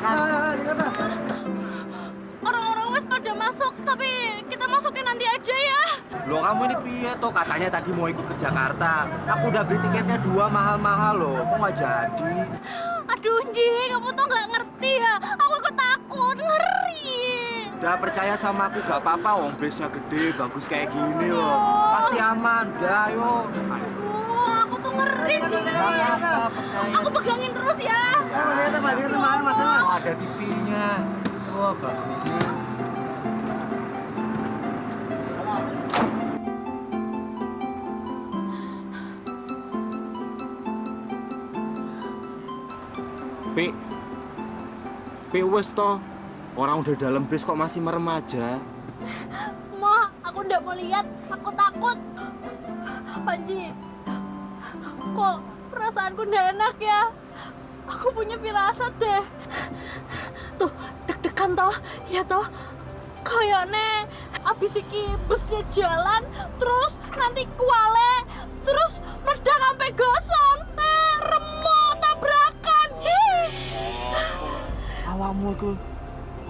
silakan. Orang-orang wes pada masuk, tapi kita masukin nanti aja ya. Loh kamu ini piye toh? Katanya tadi mau ikut ke Jakarta. Aku udah beli tiketnya 2 mahal-mahal loh. Kok nggak jadi? Aduh, Ji, kamu tuh nggak ngerti ya. Aku ikut takut, ngeri. Udah percaya sama aku gak apa-apa, wong base-nya gede, bagus kayak gini loh. Pasti aman, udah ayo. Aku tuh ngeri, Ji. Aku pegangin terus ya. Oh, ada TV-nya. Wah, bagus nih. Pi wes toh. Orang udah dalam bis kok masih merem aja. Ma, aku nggak mau lihat. Aku takut. Panji, kok perasaanku nggak enak ya? Aku punya firasat deh. Tuh, deg-degan toh. Ya toh. Kayaknya abis iki busnya jalan, terus nanti kuale, terus meledak sampai gosong. Remuk, tabrakan. Awakmu itu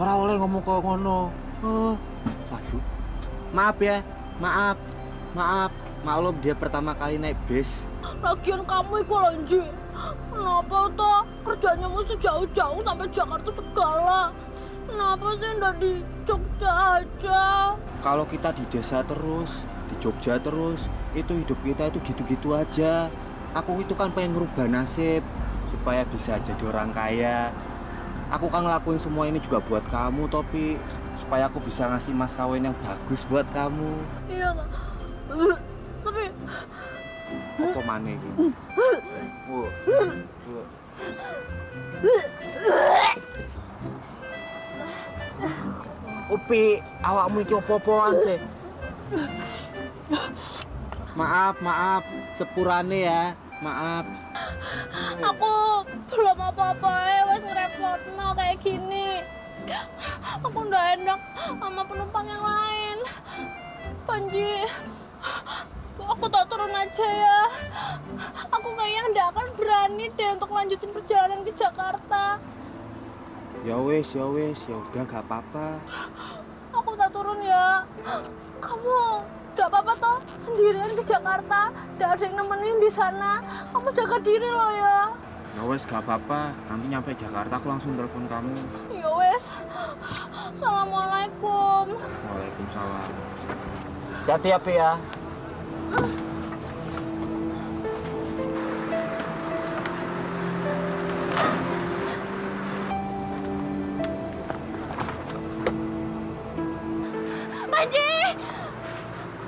ora oleh ngomong kok ngono. Oh, waduh. Maaf ya, maklum dia pertama kali naik bis. Lagian kamu iku lho, Nji. Kenapa toh kerjanya mesti jauh-jauh sampai Jakarta segala? Kenapa sih ndak di Jogja aja? Kalau kita di desa terus, di Jogja terus, itu hidup kita itu gitu-gitu aja. Aku itu kan pengen ngerubah nasib supaya bisa jadi orang kaya. Aku kan ngelakuin semua ini juga buat kamu, Topi. Supaya aku bisa ngasih mas kawin yang bagus buat kamu. Iya, tapi Apa maneh iki? Upi, awakmu iki opo-opoan sih? Maaf, sepurane ya. Maaf. aku belum apa-apa ya, wes ngerepotno kayak gini. Aku ndak enak sama penumpang yang lain. Panji, aku tak turun aja ya. Aku kayaknya ndak akan berani deh untuk lanjutin perjalanan ke Jakarta. Ya wes, ya udah gak apa-apa. Aku tak turun ya. Kamu gak apa-apa toh sendirian ke Jakarta? Gak ada yang nemenin di sana. Kamu jaga diri loh ya. Ya wes gak apa-apa. Nanti nyampe Jakarta aku langsung telepon kamu. Ya wes. Assalamualaikum. Waalaikumsalam. Hati-hati ya, Pi ya.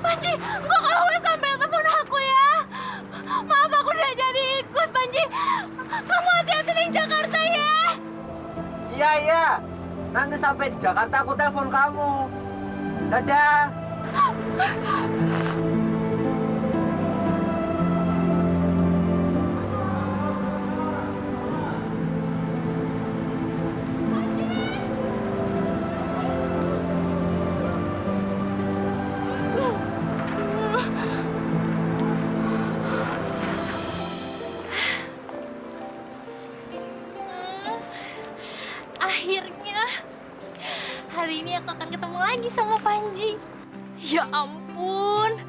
Panji, enggak kalau wes sampai telepon aku ya. Maaf aku udah jadi ikut, Panji. Kamu hati-hati di Jakarta ya. Iya. Nanti sampai di Jakarta aku telepon kamu. Dadah. Akhirnya hari ini aku akan ketemu lagi sama Panji. Ya ampun,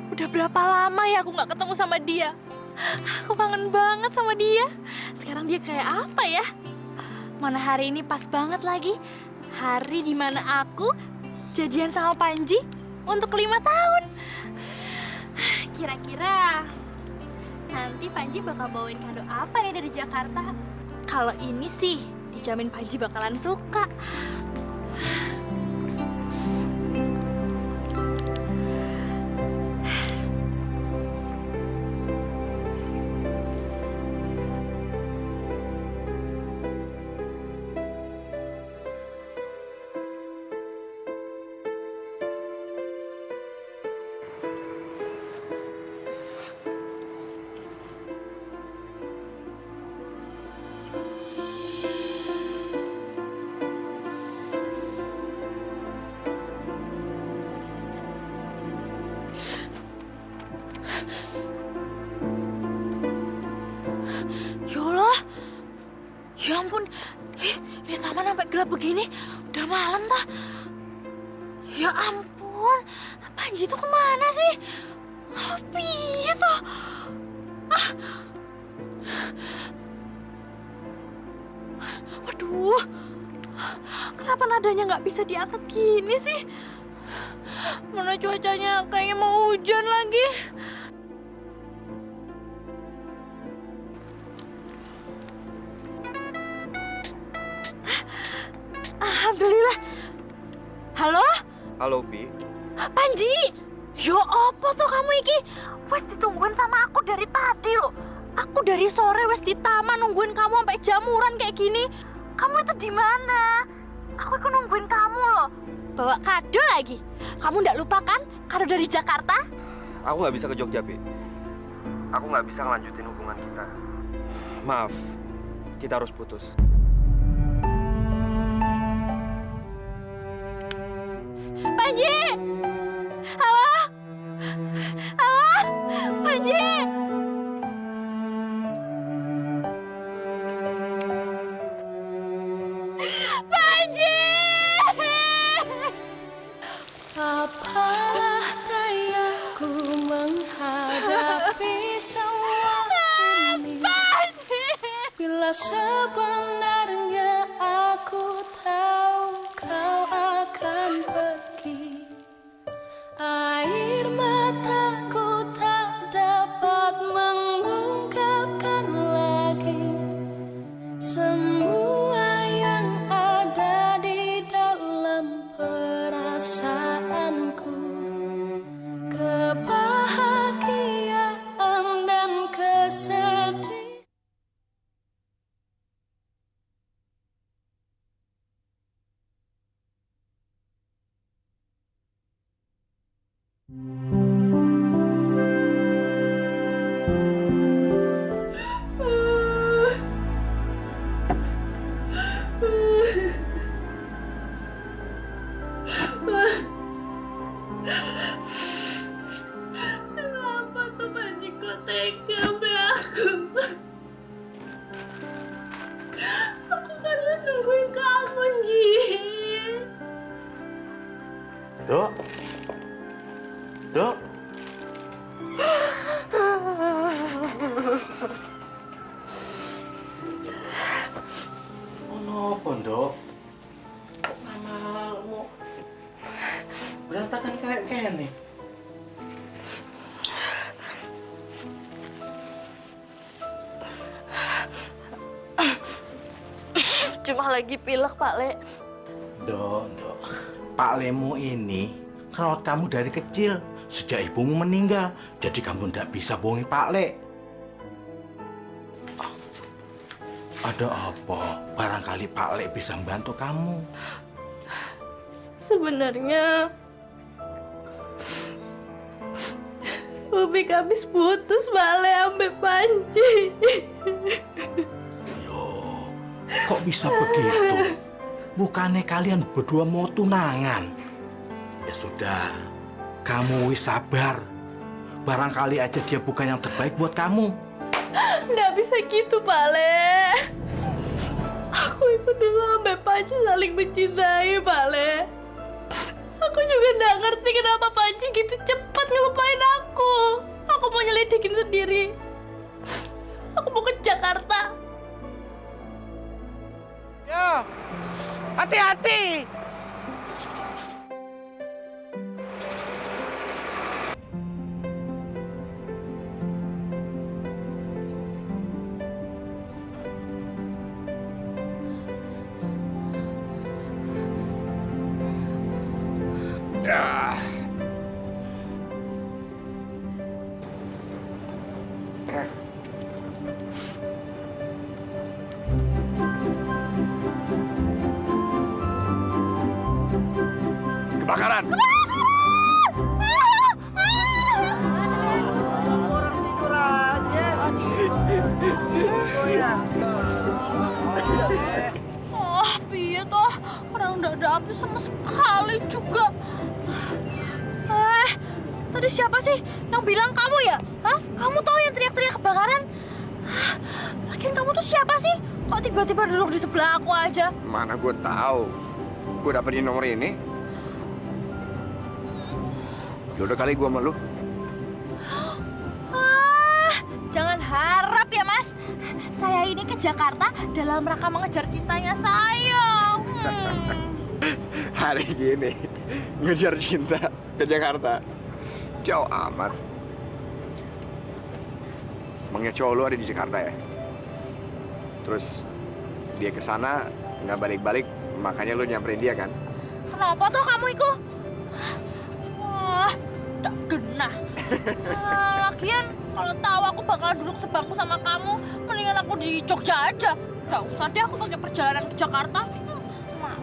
udah berapa lama ya aku nggak ketemu sama dia. Aku kangen banget sama dia. Sekarang dia kayak apa ya? Mana hari ini pas banget lagi. Hari dimana aku jadian sama Panji untuk 5 tahun. Kira-kira nanti Panji bakal bawain kado apa ya dari Jakarta? Kalau ini sih dijamin Panji bakalan suka. gelap begini, udah malam tah. Ya ampun, Panji tuh kemana sih? Piye toh? Waduh, kenapa nadanya nggak bisa diangkat gini sih? Mana cuacanya kayaknya mau hujan lagi. Alhamdulillah. Halo? Halo, Pi. Panji! Yo apa tuh kamu iki? Wes ditungguin sama aku dari tadi loh. Aku dari sore wes di taman nungguin kamu sampai jamuran kayak gini. Kamu itu di mana? Aku ikut nungguin kamu loh. Bawa kado lagi. Kamu ndak lupa kan kado dari Jakarta? Aku nggak bisa ke Jogja, Pi. Aku nggak bisa ngelanjutin hubungan kita. Maaf, kita harus putus. Panji! Halo? Halo? Panji! Panji! Apalah dayaku menghadapi semua ini bila sebenarnya aku tahu kau akan pergi. Air mataku tak dapat mengungkapkan lagi semua yang ada di dalam perasaanku, kebahagiaan dan kesedihan. Kenapa tuh Panji kok tega sama aku? Aku kan udah nungguin kamu, Ji. Dok. Dok. Kenapa, Dok? Kok kamarmu berantakan kayak gini? Cuma lagi pilek, Pak Le. Dok. Pak Lemu ini kerawat kamu dari kecil. Sejak ibumu meninggal, jadi kamu tidak bisa bohongi Pak Le. Ada apa? Barangkali Pak Le bisa membantu kamu. Sebenarnya Ubik habis putus Bale sampai Panji. Loh, kok bisa begitu? Bukannya kalian berdua mau tunangan? Ya sudah, kamu wis sabar. Barangkali aja dia bukan yang terbaik buat kamu. Nggak bisa gitu, Bale. Aku itu dulu sampai Panji saling mencintai, Bale. Aku juga nggak ngerti kenapa Panji gitu cepat ngelupain aku. Aku mau nyelidikin sendiri. Aku mau ke Jakarta. Yo, hati-hati. Kebakaran! Orang tidur aja. Oh ya. Oh, piye toh? Orang nggak ada api sama sekali juga. Tadi siapa sih yang bilang kamu ya? Hah? Kamu tahu yang teriak-teriak kebakaran? Lagian kamu tuh siapa sih? Kok tiba-tiba duduk di sebelah aku aja? Mana gue tahu. Gue dapetin nomor ini. Jodoh kali gue sama lu. Jangan harap ya, Mas. Saya ini ke Jakarta dalam rangka mengejar cintanya saya. Hari gini ngejar cinta ke Jakarta. Jauh amat. Emangnya cowok lu ada di Jakarta ya? Terus dia ke sana nggak balik-balik, makanya lu nyamperin dia kan? Kenapa tuh kamu itu? Wah, tak genah. Lagian kalau tahu aku bakal duduk sebangku sama kamu, mendingan aku di Jogja aja. Gak usah deh aku pakai perjalanan ke Jakarta.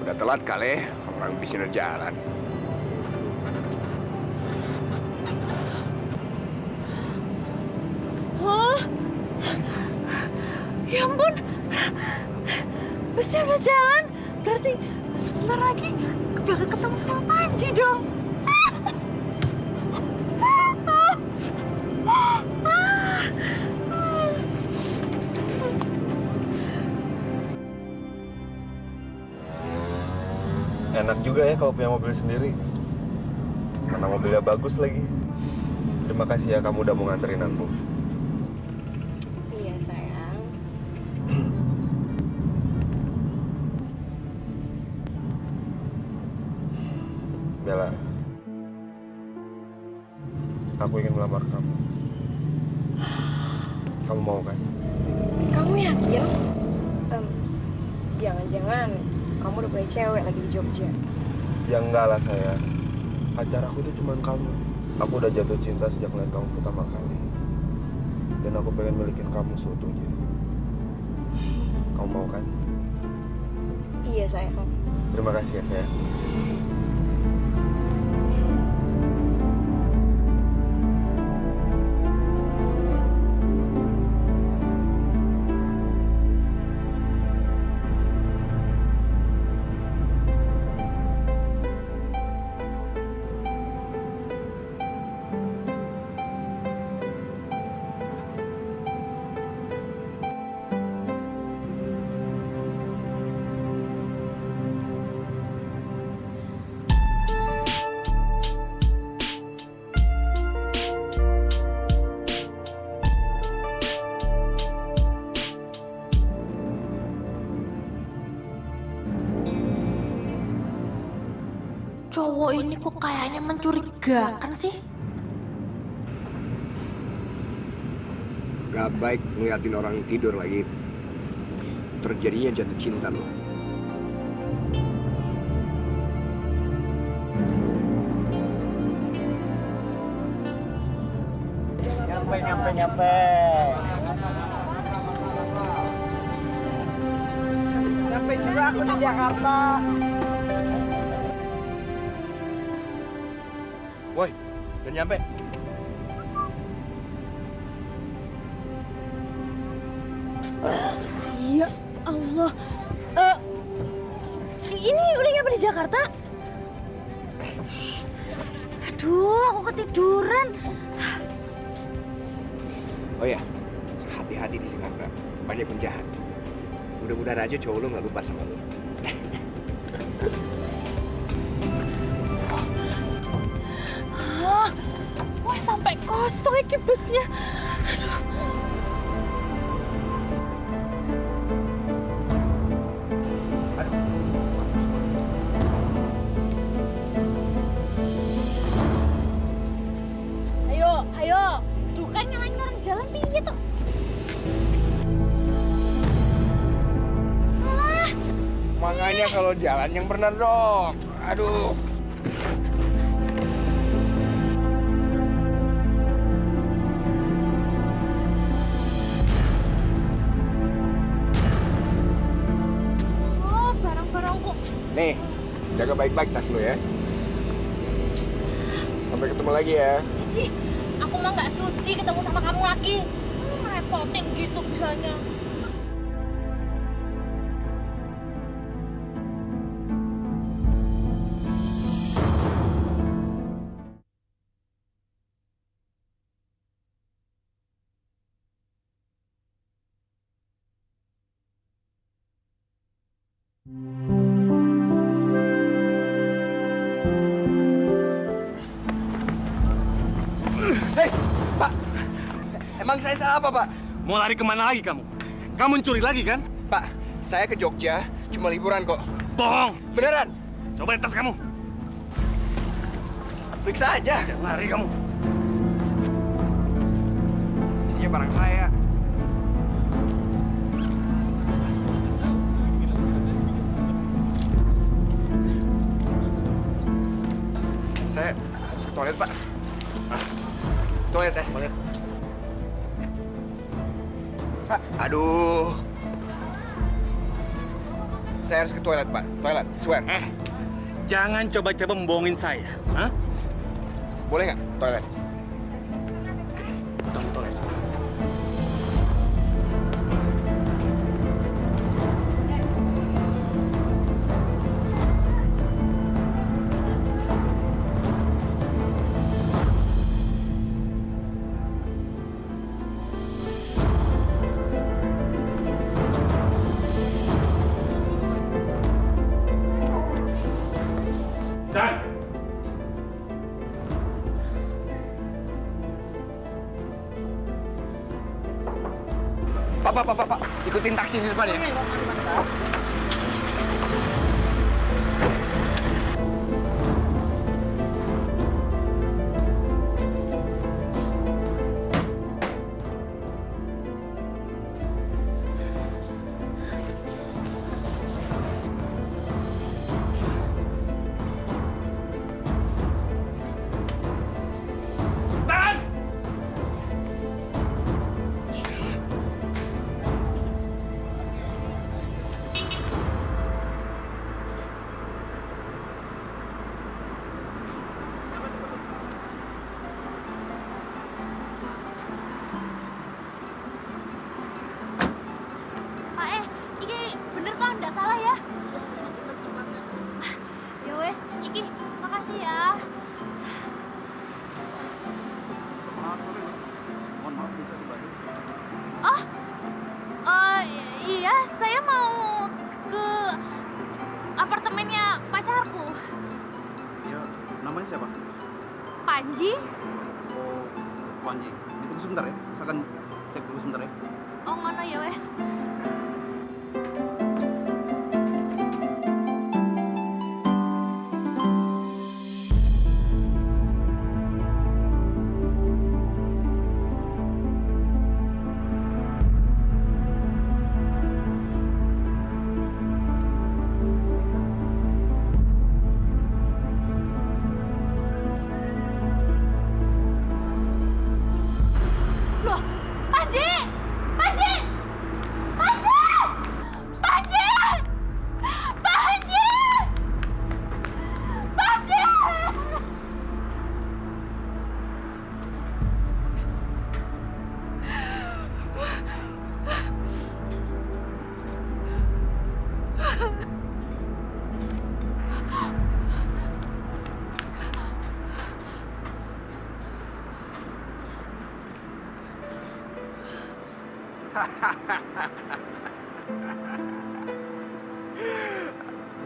Udah telat kali, orang bisa udah jalan. Hah? Ya ampun, busnya udah jalan. Berarti sebentar lagi aku bakal ketemu sama Panji dong. Enak juga ya kalau punya mobil sendiri. Mana mobilnya bagus lagi. Terima kasih ya kamu udah mau nganterin aku. Iya sayang. Bella, aku ingin melamar kamu. Kamu mau kan? Kamu yakin? Jangan-jangan kamu udah punya cewek lagi di Jogja. Ya enggak lah sayang. Pacar aku itu cuma kamu. Aku udah jatuh cinta sejak ngeliat kamu pertama kali. Dan aku pengen milikin kamu seutuhnya. Kamu mau kan? Iya sayang. Terima kasih ya sayang. Cowok ini kok kayaknya mencurigakan sih? Gak baik ngeliatin orang tidur lagi. Terjadinya jatuh cinta lo. Nyampe. Nyampe juga aku di Jakarta. Woi, udah nyampe. Ya Allah. Ini udah nyampe di Jakarta? Aduh, aku ketiduran. Oh ya, hati-hati di Jakarta. Banyak penjahat. Mudah-mudahan aja cowok lo nggak lupa sama lo. Wah, sampai kosong iki busnya. Aduh. Ayo. Duh kan nyalain orang jalan piye tuh? Alah. Makanya kalau jalan yang benar dong. Aduh. Oh, barang-barangku. Nih, jaga baik-baik tas lo ya. Sampai ketemu lagi ya. Ih, aku mah nggak sudi ketemu sama kamu lagi. Repotin gitu bisanya. Hei, Pak. Emang saya salah apa, Pak? Mau lari kemana lagi kamu? Kamu mencuri lagi kan? Pak, saya ke Jogja cuma liburan kok. Bohong! Beneran? Coba tas kamu. Periksa aja. Jangan lari kamu. Isinya barang saya. Saya harus ke toilet, Pak. Toilet ya? Toilet. Pak, aduh. Saya harus ke toilet, Pak. Toilet, swear. Jangan coba-coba membohongin saya. Hah? Boleh nggak toilet? Kamu toilet. Dan Pak. Ikutin taksi di depan ya. Pak iki bener kok nggak salah ya? Ya wes, iki makasih ya. Oh, iya saya mau ke apartemennya pacarku. Ya, namanya siapa? Panji. Oh, Panji. Ditunggu sebentar ya. Saya akan cek dulu sebentar ya. Oh ngono ya wes. Loh, Panji! Panji! Panji! Panji! Panji! Panji!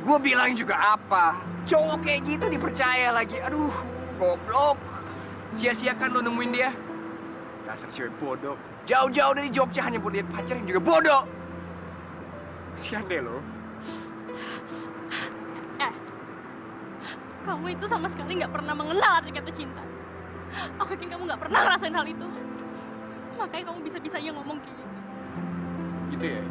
Gue bilang juga apa? Cowok kayak gitu dipercaya lagi. Aduh, goblok. Sia-siakan lo nemuin dia. Dasar cewek bodoh. Jauh-jauh dari Jogja hanya buat lihat pacar yang juga bodoh. Kasian deh lo. Kamu itu sama sekali nggak pernah mengenal arti kata cinta. Aku yakin kamu nggak pernah ngerasain hal itu. Makanya kamu bisa-bisanya ngomong kayak gitu. Gitu ya?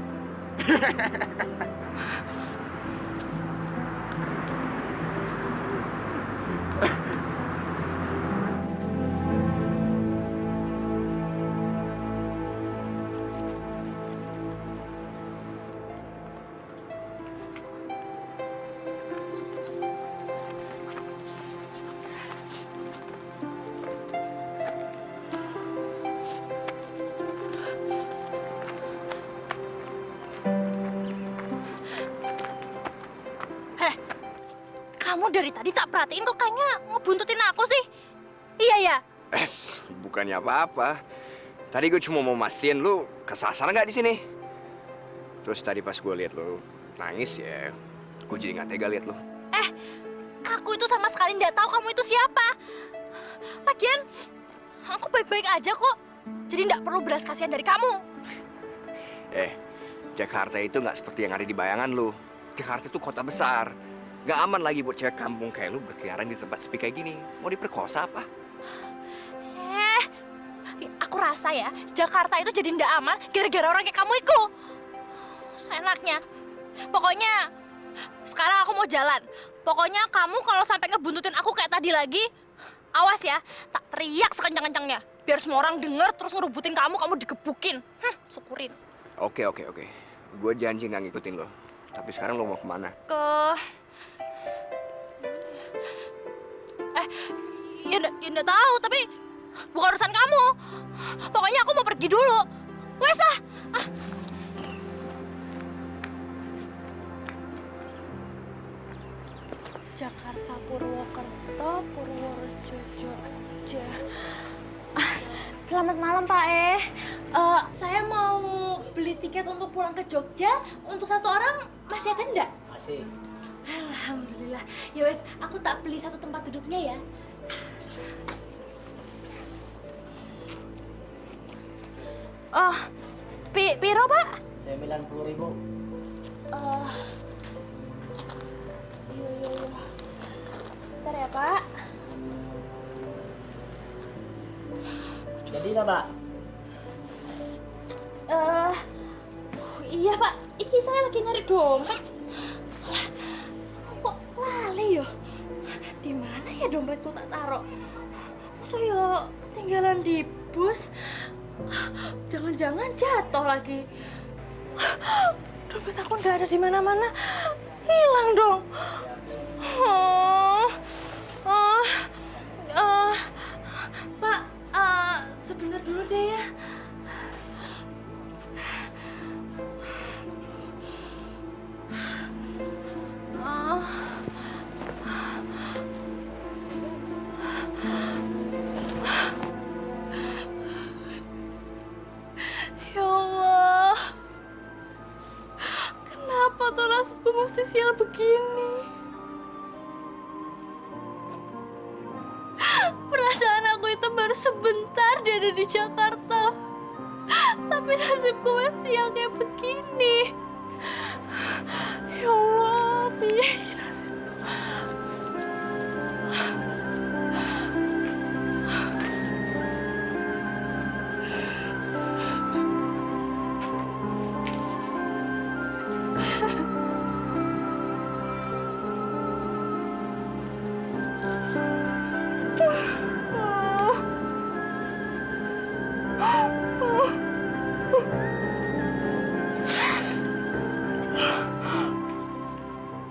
Kamu dari tadi tak perhatiin kok kayaknya ngebuntutin aku sih. Iya ya? Bukannya apa-apa. Tadi gue cuma mau mastiin lu kesasar nggak di sini. Terus tadi pas gue lihat lu nangis ya, Gue jadi nggak tega liat lo. Aku itu sama sekali nggak tahu kamu itu siapa. Lagian, aku baik-baik aja kok. Jadi nggak perlu belas kasihan dari kamu. Jakarta itu nggak seperti yang ada di bayangan lo. Jakarta itu kota besar. Nggak aman lagi buat cewek kampung kayak lu berkeliaran di tempat sepi kayak gini. Mau diperkosa apa? Aku rasa ya, Jakarta itu jadi nggak aman gara-gara orang kayak kamu itu. Seenaknya. Pokoknya, sekarang aku mau jalan. Pokoknya kamu kalau sampai ngebuntutin aku kayak tadi lagi, awas ya, tak teriak sekencang-kencangnya. Biar semua orang denger terus ngerubutin kamu digebukin. Syukurin. Oke. Gue janji nggak ngikutin lo. Tapi sekarang lo mau kemana? Ya nggak tahu, tapi bukan urusan kamu. Pokoknya aku mau pergi dulu. Wes ah. Jakarta, Purwokerto, Purworejo, Jogja. Selamat malam Pak saya mau beli tiket untuk pulang ke Jogja. Untuk satu orang masih ada enggak? Masih. Alhamdulillah. Ya wes, aku tak beli satu tempat duduknya ya. Piro Pak? 90.000. Iya. Bentar ya Pak. Jadi nggak, Pak? Iya Pak, iki saya lagi nyari dompet. Kok lali ya? Di mana ya dompetku tak taruh? Masa ya ketinggalan di bus? Jangan-jangan jatuh lagi. Dompet aku nggak ada di mana-mana. Hilang dong. Pak, sebentar dulu deh ya. Ya Allah, kenapa tuh nasibku mesti sial begini? Perasaan aku itu baru sebentar dia ada di Jakarta, tapi nasibku masih sial kayak begini. Ya Allah, piye nasibku?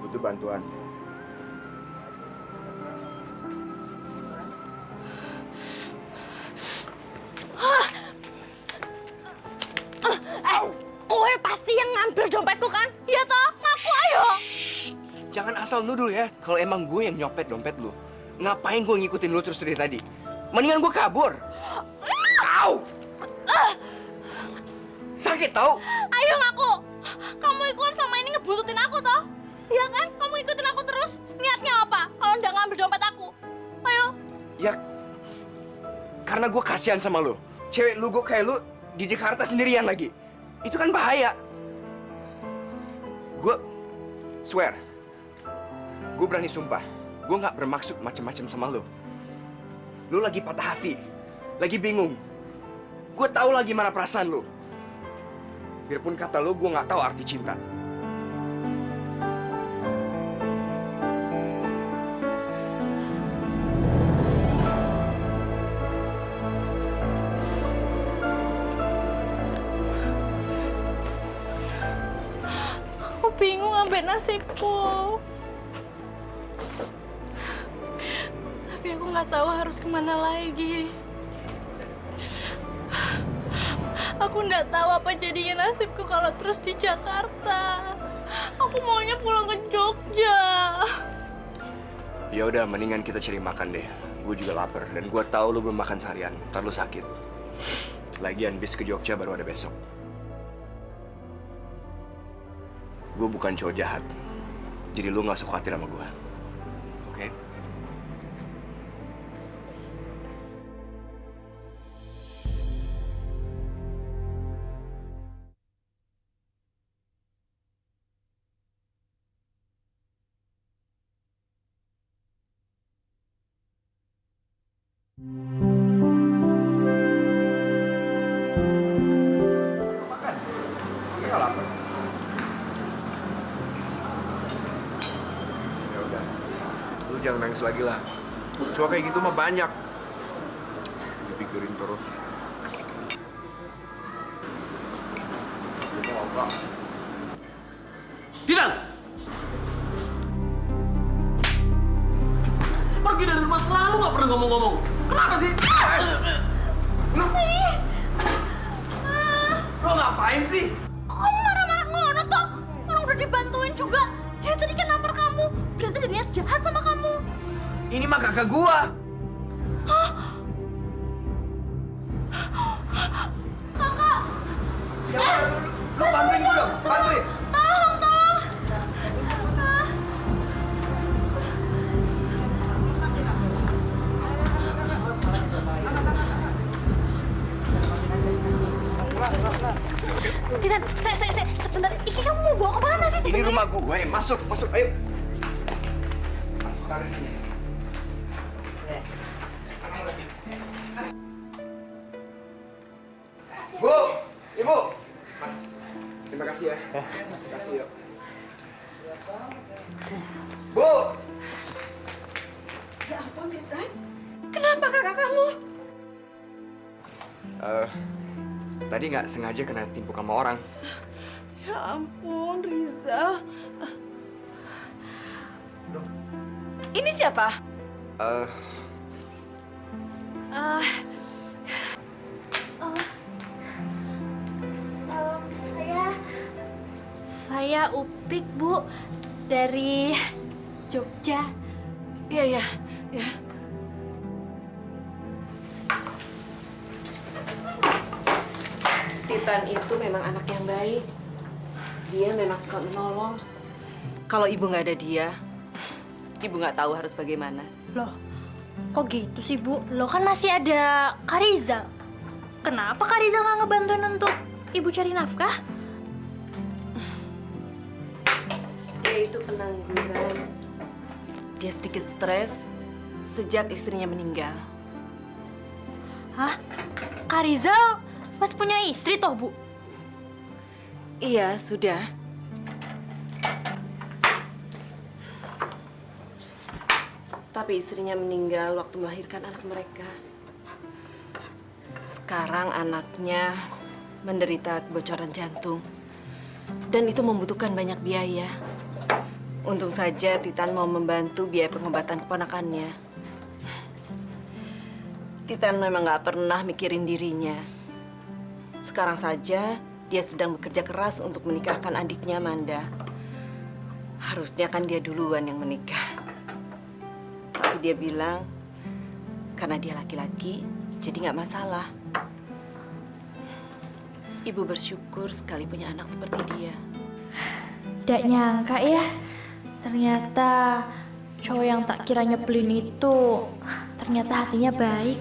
Butuh bantuan. Kowe pasti yang ngambil dompetku kan? Iya toh? Ngaku ayo. Jangan asal nuduh ya. Kalau emang gue yang nyopet dompet lu, ngapain gue ngikutin lu terus dari tadi? Mendingan gue kabur. Au! Sakit tau? Ayo ngaku. Kamu itu kan selama ini ngebuntutin aku toh? Iya kan? Kamu ikutin aku terus. Niatnya apa? Kalau nggak ngambil dompet aku. Ayo. Ya, karena gue kasihan sama lu. Cewek lu gue kayak lu di Jakarta sendirian lagi. Itu kan bahaya. Gue swear, gue berani sumpah, gue nggak bermaksud macem-macem sama lu. Lu lagi patah hati, lagi bingung. Gue tahu lagi mana perasaan lu. Biarpun kata lu, gue nggak tahu arti cinta. Aku bingung ambil nasibku. Tapi aku nggak tahu harus kemana lagi. Aku nggak tahu apa jadinya nasibku kalau terus di Jakarta. Aku maunya pulang ke Jogja. Ya udah, mendingan kita cari makan deh. Gue juga lapar dan gue tahu lu belum makan seharian. Ntar lu sakit. Lagian bis ke Jogja baru ada besok. Gue bukan cowok jahat. Jadi lu nggak usah khawatir sama gue. Oke? Makan. Masa nggak lapar? Ya udah. Lu jangan nangis lagi lah. Cuma kayak gitu mah banyak. Dipikirin terus. Lu mau apa? Titan! Pergi dari rumah selalu nggak pernah ngomong-ngomong. Kenapa sih? Lo ngapain sih? Kok kamu marah-marah ngono toh? Orang udah dibantuin juga. Dia tadi kan nampar kamu. Berarti ada niat jahat sama kamu. Ini mah kakak gua. Kakak, Ya, lu bantuin gua dong, bantuin. tolong, tolong. Titan, saya, sebentar. Iki kamu mau bawa kemana sih Ini sebenarnya? rumah gua, masuk, ayo. Masuk, taruh sini. Bu, Ibu. Mas, terima kasih ya. Terima kasih ya. Bu. Ya ampun, Titan. Kenapa kakak kamu? Tadi nggak sengaja kena tipu sama orang. Ya ampun, Riza. Ini siapa? Saya Upik, Bu, dari Jogja. Iya. Titan itu memang anak yang baik. Dia memang suka menolong. Kalau ibu nggak ada dia, ibu nggak tahu harus bagaimana. Loh, kok gitu sih, Bu? Lo kan masih ada Kariza. Kenapa Kariza nggak ngebantuin untuk ibu cari nafkah? Dia itu pengangguran. Dia sedikit stres sejak istrinya meninggal. Hah? Kariza masih punya istri toh, Bu? Iya, sudah. Tapi istrinya meninggal waktu melahirkan anak mereka. Sekarang anaknya menderita kebocoran jantung. Dan itu membutuhkan banyak biaya. Untung saja Titan mau membantu biaya pengobatan keponakannya. Titan memang nggak pernah mikirin dirinya. Sekarang saja dia sedang bekerja keras untuk menikahkan adiknya, Manda. Harusnya kan dia duluan yang menikah. Tapi dia bilang, karena dia laki-laki, jadi nggak masalah. Ibu bersyukur sekali punya anak seperti dia. Nggak nyangka ya, ternyata cowok yang tak kira nyebelin itu ternyata hatinya baik.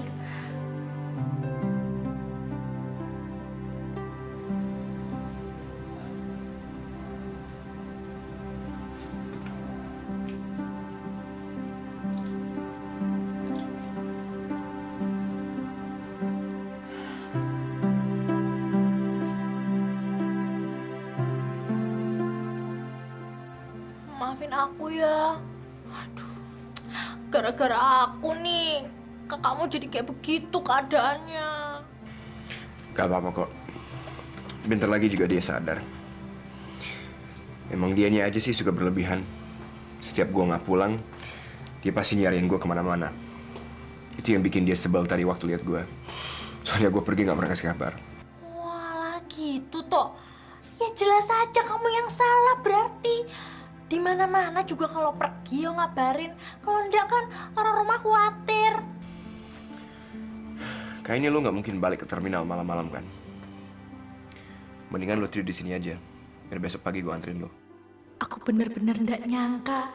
Maafin aku ya. Aduh, gara-gara aku nih, kakakmu jadi kayak begitu keadaannya. Gak apa-apa kok. Bentar lagi juga dia sadar. Emang dianya aja sih suka berlebihan. Setiap gua nggak pulang, dia pasti nyariin gua kemana-mana. Itu yang bikin dia sebel tadi waktu lihat gua. Soalnya gua pergi nggak pernah kasih kabar. Walah gitu toh. Ya jelas aja kamu yang salah berarti. Di mana-mana juga kalau pergi ya ngabarin. Kalau enggak kan orang rumah khawatir. Kayaknya lu nggak mungkin balik ke terminal malam-malam kan? Mendingan lu tidur di sini aja. Biar besok pagi gua anterin lu. Aku bener-bener nggak nyangka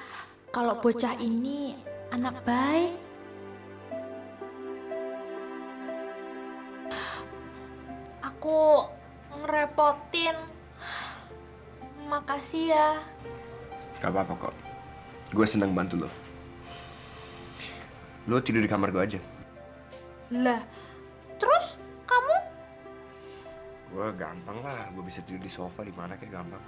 kalau bocah ini anak baik. Aku ngerepotin. Makasih ya. Gak apa-apa kok. Gue senang bantu lo. Lo tidur di kamar gue aja. Lah, terus kamu? Gue gampang lah. Gue bisa tidur di sofa di mana kayak gampang.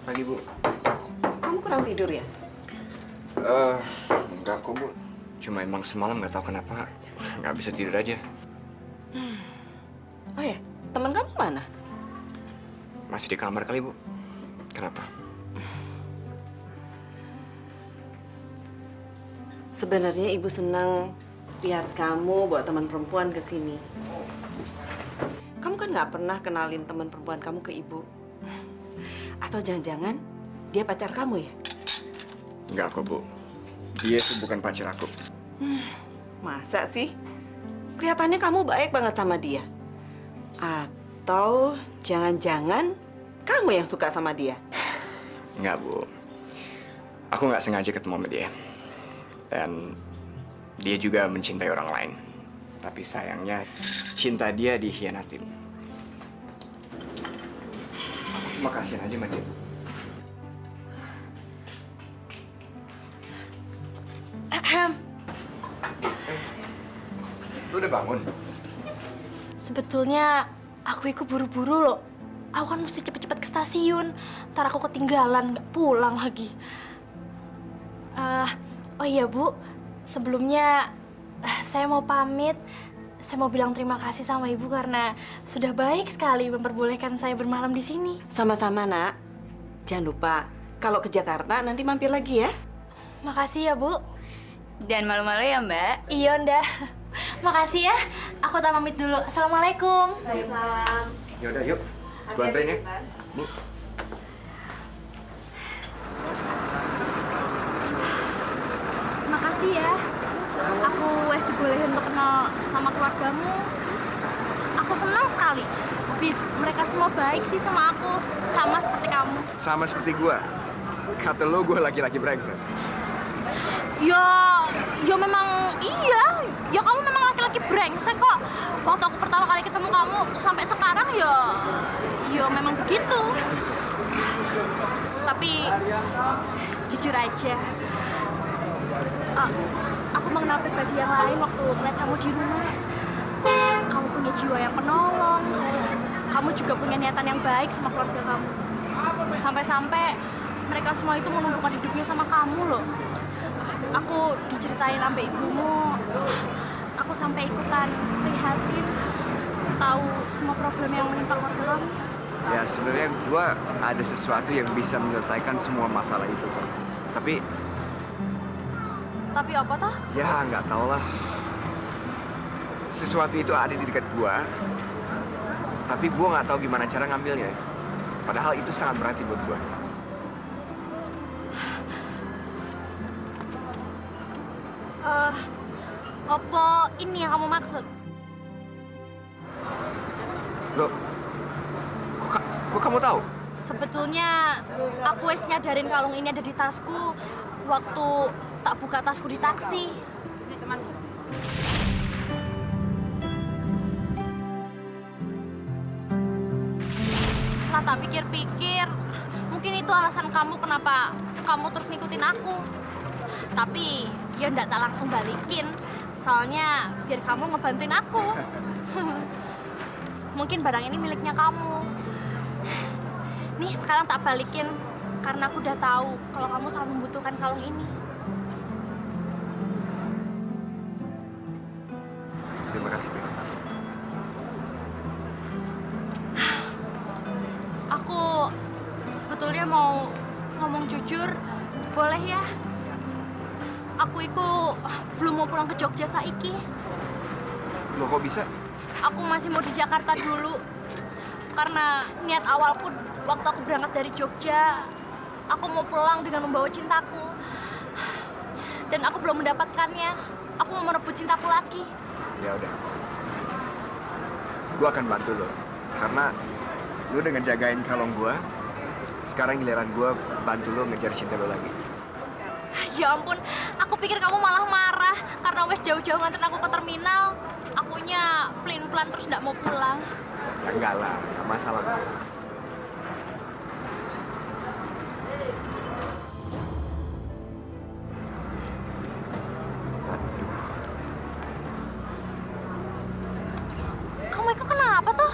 Pagi, Bu. Kamu kurang tidur ya? Enggak kok, Bu. Cuma emang semalam nggak tahu kenapa nggak bisa tidur aja. Oh ya, teman kamu mana? Masih di kamar kali, Bu. Kenapa? Sebenarnya Ibu senang lihat kamu bawa teman perempuan ke sini. Kamu kan nggak pernah kenalin teman perempuan kamu ke Ibu. Atau jangan-jangan dia pacar kamu ya? Enggak kok, Bu. Dia itu bukan pacar aku. Masa sih? Kelihatannya kamu baik banget sama dia. Atau jangan-jangan kamu yang suka sama dia? Enggak, Bu. Aku nggak sengaja ketemu sama dia. Dan dia juga mencintai orang lain. Tapi sayangnya cinta dia dikhianatin. Aku cuma kasihan aja sama dia. Lu udah bangun? Sebetulnya aku ikut buru-buru loh. Aku kan mesti cepet-cepet ke stasiun. Ntar aku ketinggalan, nggak pulang lagi. Oh iya Bu, sebelumnya saya mau pamit. Saya mau bilang terima kasih sama Ibu karena sudah baik sekali memperbolehkan saya bermalam di sini. Sama-sama, Nak. Jangan lupa, kalau ke Jakarta nanti mampir lagi ya. Makasih ya Bu. Jangan malu-malu ya Mbak. Iya Nda. Makasih ya. Aku tak pamit dulu. Assalamualaikum. Waalaikumsalam. Yaudah, yuk. Gua anterin ya. Bu. Makasih ya. Aku wes dibolehin untuk kenal sama keluargamu. Aku senang sekali. Habis mereka semua baik sih sama aku. Sama seperti kamu. Sama seperti gua. Kata lo gua laki-laki brengsek. Ya memang iya. Ya kamu memang laki-laki brengsek kok. Waktu aku pertama kali ketemu kamu sampai sekarang ya memang begitu. Tapi jujur aja, aku mengenal pribadi yang lain waktu melihat kamu di rumah. Kamu punya jiwa yang penolong. kamu juga punya niatan yang baik sama keluarga kamu. Sampai-sampai mereka semua itu menumpukan hidupnya sama kamu loh. Aku diceritain sampai ibumu, aku sampai ikutan prihatin, tahu semua problem yang menimpa keluarga kamu. Ya sebenarnya gue ada sesuatu yang bisa menyelesaikan semua masalah itu kok. Tapi apa toh? Ya nggak tau lah. Sesuatu itu ada di dekat gue, tapi gue nggak tahu gimana cara ngambilnya. Padahal itu sangat berarti buat gue. Apa ini yang kamu maksud? Loh, kok kamu tahu? Sebetulnya aku wes nyadarin kalung ini ada di tasku waktu tak buka tasku di taksi. Setelah tak pikir-pikir, mungkin itu alasan kamu kenapa kamu terus ngikutin aku. Tapi ya ndak tak langsung balikin, soalnya biar kamu ngebantuin aku. Mungkin barang ini miliknya kamu. Nih sekarang tak balikin karena aku udah tahu kalau kamu sangat membutuhkan kalung ini. Terima kasih, Bek. Aku sebetulnya mau ngomong jujur, boleh ya? Aku itu belum mau pulang ke Jogja saiki. Loh kok bisa? Aku masih mau di Jakarta dulu. Karena niat awalku waktu aku berangkat dari Jogja, aku mau pulang dengan membawa cintaku. Dan aku belum mendapatkannya. Aku mau merebut cintaku lagi. Ya udah. Gue akan bantu lo. Karena lo udah ngejagain kalung gue. Sekarang giliran gue bantu lo ngejar cinta lo lagi. Ya ampun, aku pikir kamu malah marah karena wes jauh-jauh nganterin aku ke terminal. Akunya pelin-pelan terus nggak mau pulang. Ya enggak lah, nggak masalah. Kamu itu kenapa toh?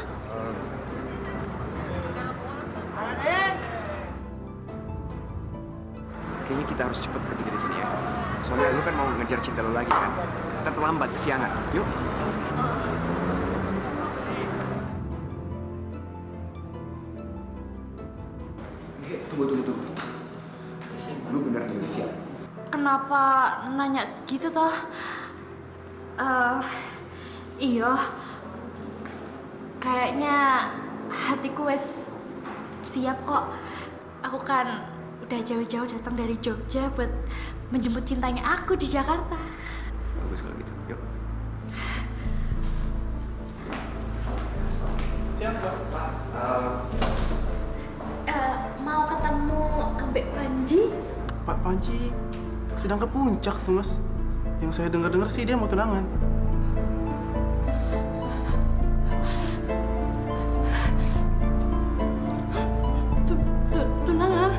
Kayaknya kita harus cepet pergi dari sini ya. Soalnya lu kan mau ngejar cinta lu lagi kan. Kita terlambat kesiangan. Yuk. Tunggu. Lu bener di Indonesia? Kenapa nanya gitu toh? Iya. Kayaknya hatiku wes siap kok. Aku kan udah jauh-jauh datang dari Jogja buat menjemput cintanya aku di Jakarta. Bagus kalau gitu. Yuk. Siapa? Mau ketemu Ambek Panji? Pak Panji sedang ke puncak tuh, Mas. Yang saya dengar-dengar sih dia mau tunangan. Tunangan?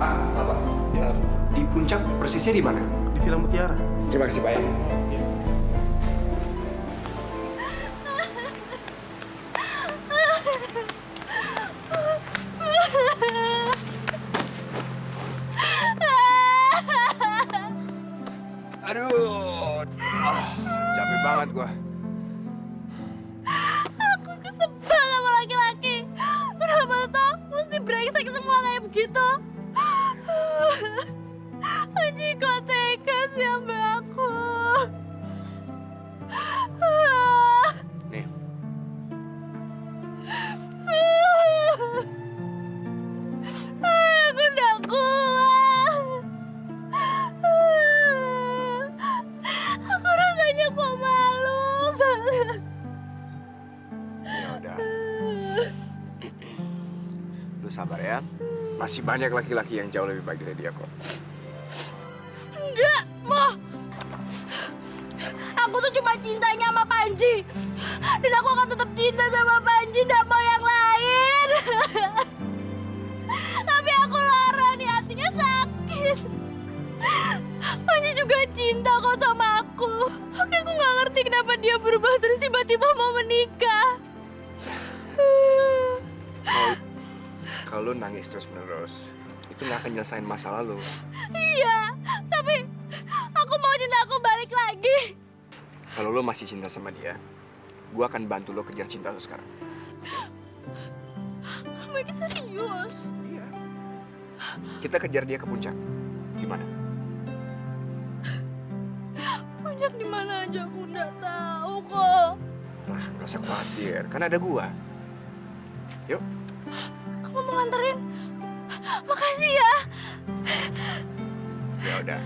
Apa? Ya, di puncak persisnya di mana? Di Villa Mutiara. Terima kasih, Pak ya. Aduh, capek banget gua. Aku kesebel sama laki-laki. Kenapa toh mesti brengsek semua kayak begitu? Panji kok tega sih sampai aku. Nih. Aku udah kuat. Aku rasanya kok malu banget. Ya udah. Lu sabar ya. Masih banyak laki-laki yang jauh lebih baik dari dia kok. Enggak, Mo. Aku tuh cuma cintanya sama Panji. Dan aku akan tetap cinta sama Panji, nggak mau yang lain. Tapi aku lara nih, hatinya sakit. Panji juga cinta kok sama aku. Kalau lu nangis terus-menerus, itu nggak akan nyelesain masalah lu. Iya, tapi aku mau cinta aku balik lagi. Kalau lu masih cinta sama dia, gua akan bantu lu kejar cinta lu sekarang. Kamu ini serius? Iya. Kita kejar dia ke puncak. Gimana? Puncak di mana aja aku nggak tahu kok. Nah, nggak usah khawatir, kan ada gua. Yuk. Kamu mau nganterin? Makasih ya. Ya udah.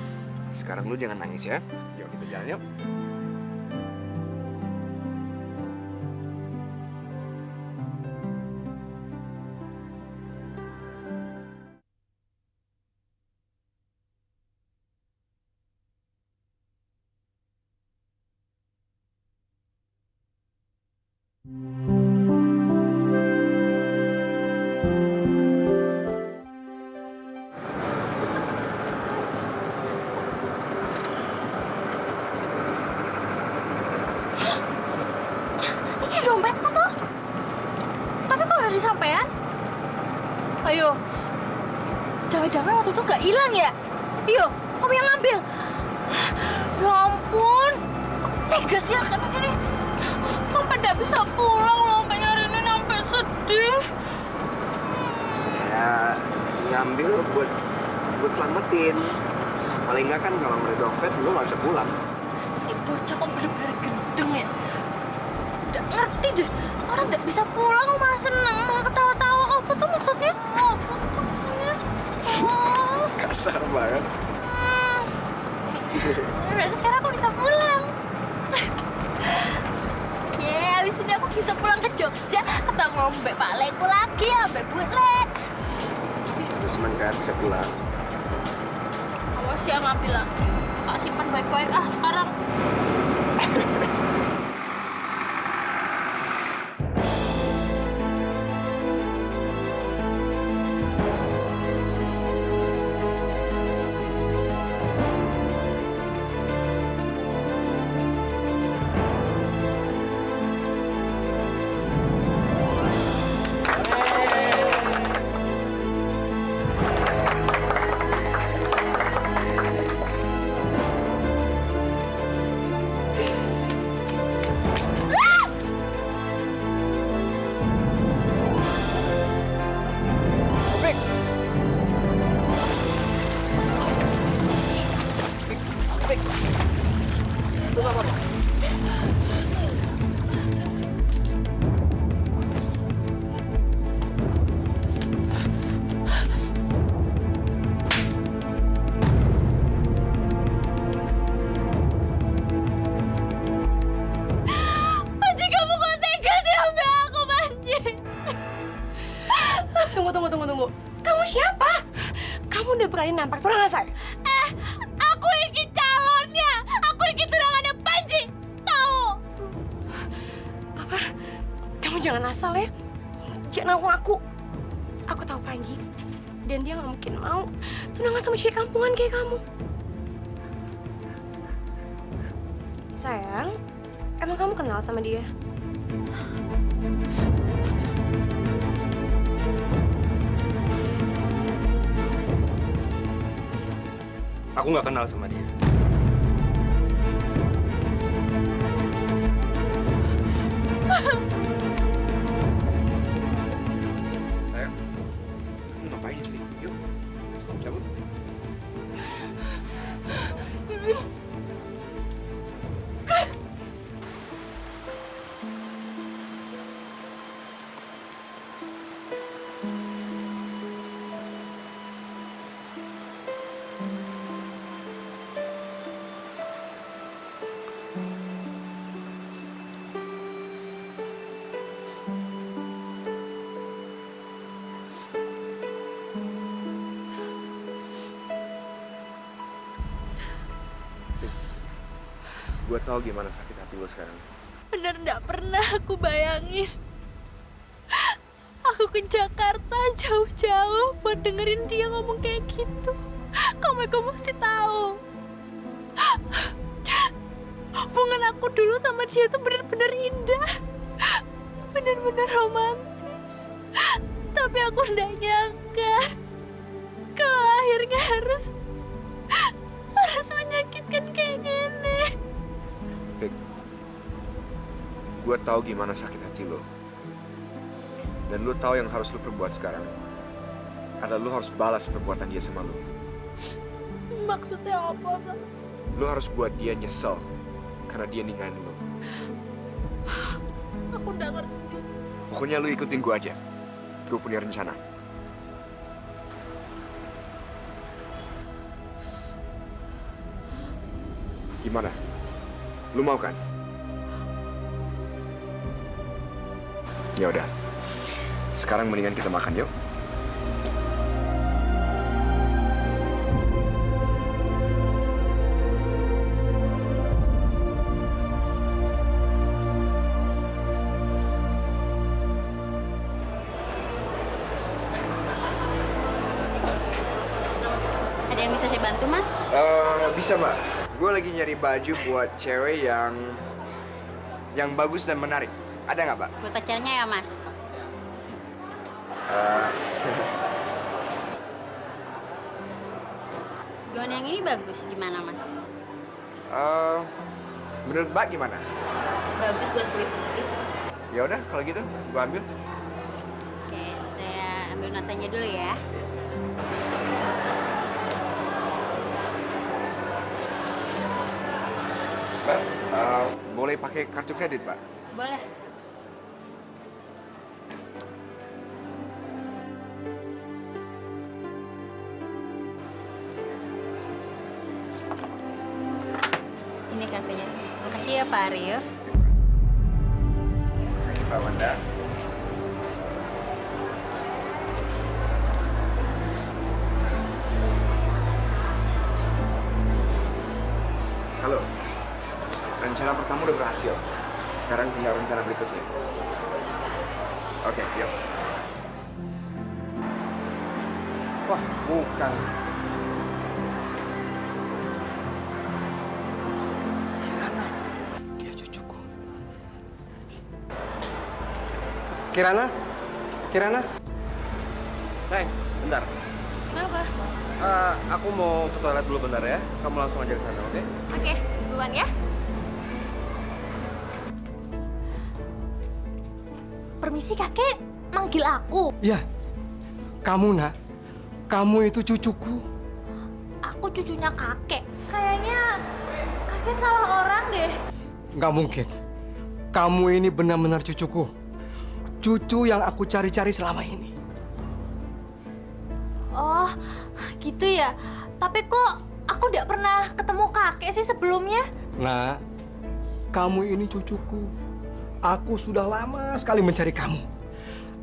Sekarang lu jangan nangis ya. Yuk kita jalan yuk. Ini dompetku tuh. Tapi kok udah disampean? Ayo. Jangan-jangan waktu itu gak hilang ya? Iyo, kamu yang ngambil. Ya ampun. Tega sih kan ini. Sampai gak bisa pulang loh. Sampai nyariin sampai sedih. Ya, ngambil buat selamatin. Paling nggak kan kalau nggak ada dompet, lu nggak bisa pulang. Ini bocah kok bener-bener gendeng ya? Udah ngerti deh. Orang gak bisa pulang malah seneng. Malah ketawa-tawa. Apa tuh maksudnya? Apa tuh maksudnya? Oh. Kasar banget. Berarti sekarang aku bisa pulang. Abis ini aku bisa pulang ke Jogja. Ketemu Mbak Pak Leku lagi ya, Mbak Bule. Lu seneng kan bisa pulang? Awas ya ngambil lah. Tak simpan baik-baik sekarang. Tunggu. Kamu siapa? Kamu udah berani nampak tunangan saya? Aku ini calonnya. Aku ini tunangannya Panji. Tahu? Apa? Kamu jangan asal ya. Jangan aku. Aku tahu Panji. Dan dia nggak mungkin mau tunangan sama cewek kampungan kayak kamu. Sayang, emang kamu kenal sama dia? Aku nggak kenal sama dia. Sayang, kamu ngapain sih? Yuk, cabut. Gue tau gimana sakit hati lo sekarang. Bener nggak pernah aku bayangin. Aku ke Jakarta jauh-jauh buat dengerin dia ngomong kayak gitu. Kamu mesti tahu. Hubungan aku dulu sama dia tuh bener-bener indah. Bener-bener romantis. Tapi aku nggak nyangka kalau akhirnya harus menyakitkan kayak gini. Bek, gue tahu gimana sakit hati lo. Dan lo tahu yang harus lo perbuat sekarang adalah lo harus balas perbuatan dia sama lo. Maksudnya apa, Kak? Lo harus buat dia nyesel karena dia ninggalin lo. Aku nggak ngerti. Pokoknya lo ikutin gue aja. Gue punya rencana. Gimana? Lu mau kan? Ya udah. Sekarang mendingan kita makan yuk. Ada yang bisa saya bantu, Mas? Bisa mbak. Gue lagi nyari baju buat cewek yang bagus dan menarik. Ada nggak, Mbak? Buat pacarnya ya, Mas? Gaun yang ini bagus, gimana, Mas? Menurut Mbak gimana? Bagus buat kulit putih. Ya udah, kalau gitu gue ambil. Oke, saya ambil notanya dulu ya. Mbak, boleh pakai kartu kredit, Pak? Boleh. Ini kartunya. Makasih ya, Pak Arif. Terima kasih, Pak Wanda. Halo. Rencana pertama udah berhasil. Sekarang tinggal rencana berikutnya. Oke, yuk. Wah, bukan. Dia cucuku. Kirana? Kirana? Sayang, bentar. Kenapa? Aku mau ke toilet dulu bentar ya. Kamu langsung aja ke sana, oke? Oke, duluan ya. Permisi, kakek. Manggil aku. Iya. Kamu, Nak. Kamu itu cucuku. Aku cucunya kakek. Kayaknya kakek salah orang deh. Nggak mungkin. Kamu ini benar-benar cucuku. Cucu yang aku cari-cari selama ini. Oh, gitu ya. Tapi kok aku nggak pernah ketemu kakek sih sebelumnya? Nah, kamu ini cucuku. Aku sudah lama sekali mencari kamu.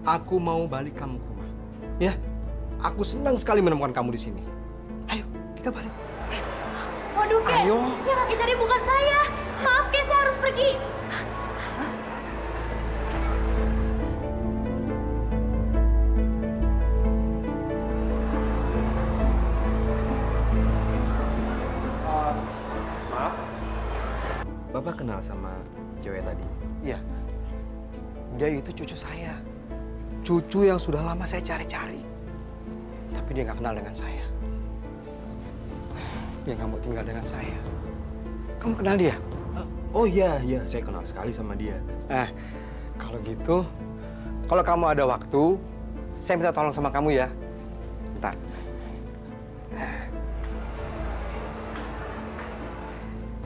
Aku mau balik kamu ke rumah. Ya, aku senang sekali menemukan kamu di sini. Ayo, kita balik. Waduh, Kek. Ayo. Yang kakek cari bukan saya. Maaf, Kek, saya harus pergi. Bapak kenal sama cewek tadi? Iya. Dia itu cucu saya. Cucu yang sudah lama saya cari-cari. Tapi dia nggak kenal dengan saya. Dia nggak mau tinggal dengan saya. Kamu kenal dia? Oh iya, saya kenal sekali sama dia. Kalau gitu, kalau kamu ada waktu, saya minta tolong sama kamu ya. Bentar.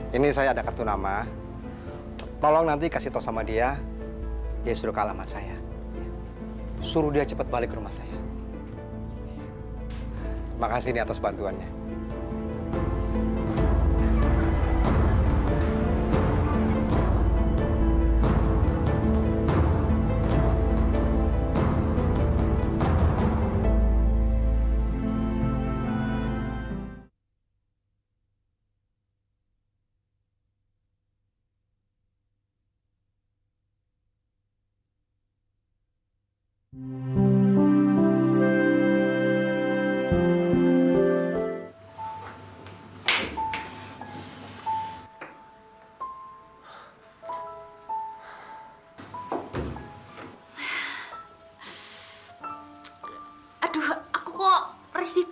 Ini saya ada kartu nama. Tolong nanti kasih tahu sama dia suruh ke alamat saya. Suruh dia cepat balik ke rumah saya. Makasih nih atas bantuannya.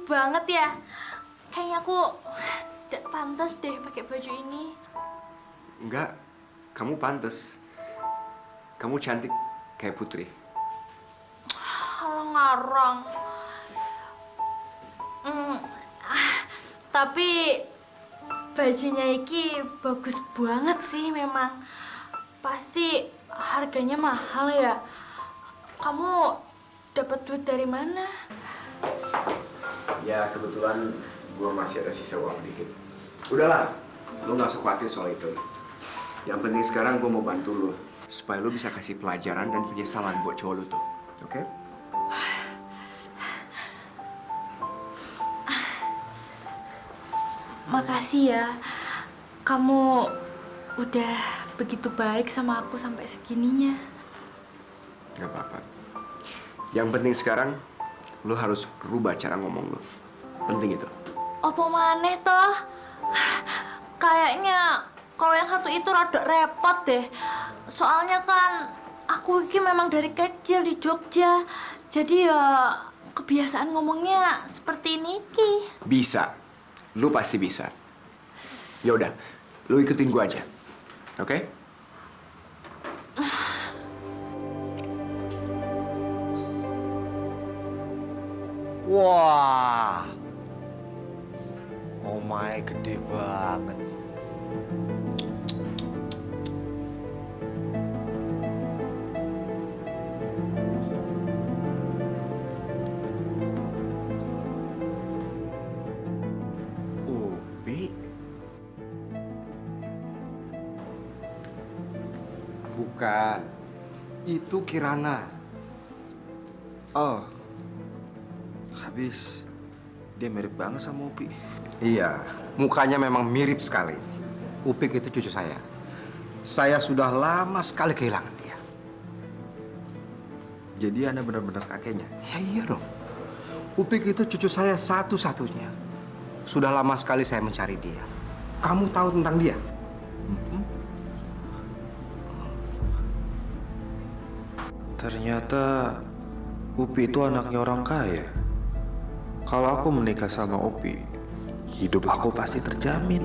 banget ya. Kayaknya aku tidak pantas deh pakai baju ini. Enggak, kamu pantas. Kamu cantik kayak Putri. Kalau ngarang. Tapi bajunya iki bagus banget sih memang. Pasti harganya mahal ya. Kamu dapat duit dari mana? Ya kebetulan gue masih ada sisa uang dikit. Udahlah, lu nggak usah khawatir soal itu. Yang penting sekarang gue mau bantu lu supaya lu bisa kasih pelajaran dan penyesalan buat cowok lu tuh, oke? Makasih ya, kamu udah begitu baik sama aku sampai segininya. Gak apa-apa. Yang penting sekarang lu harus rubah cara ngomong lu. Penting itu. Apa maneh toh? Kayaknya kalau yang satu itu rada repot deh. Soalnya kan aku ini memang dari kecil di Jogja. Jadi ya kebiasaan ngomongnya seperti ini ki. Bisa. Lu pasti bisa. Ya udah, lu ikutin gua aja. Oke? Wah. Oh my, gede banget. Upi. Bukan. Itu Kirana. Oh. Habis dia mirip banget sama Upi. Iya, mukanya memang mirip sekali. Upik itu cucu saya. Saya sudah lama sekali kehilangan dia. Jadi Anda benar-benar kakeknya? Ya iya dong. Upik itu cucu saya satu-satunya. Sudah lama sekali saya mencari dia. Kamu tahu tentang dia? Ternyata Upi itu anaknya orang kaya. Kalau aku menikah sama Upi, hidup aku pasti terjamin.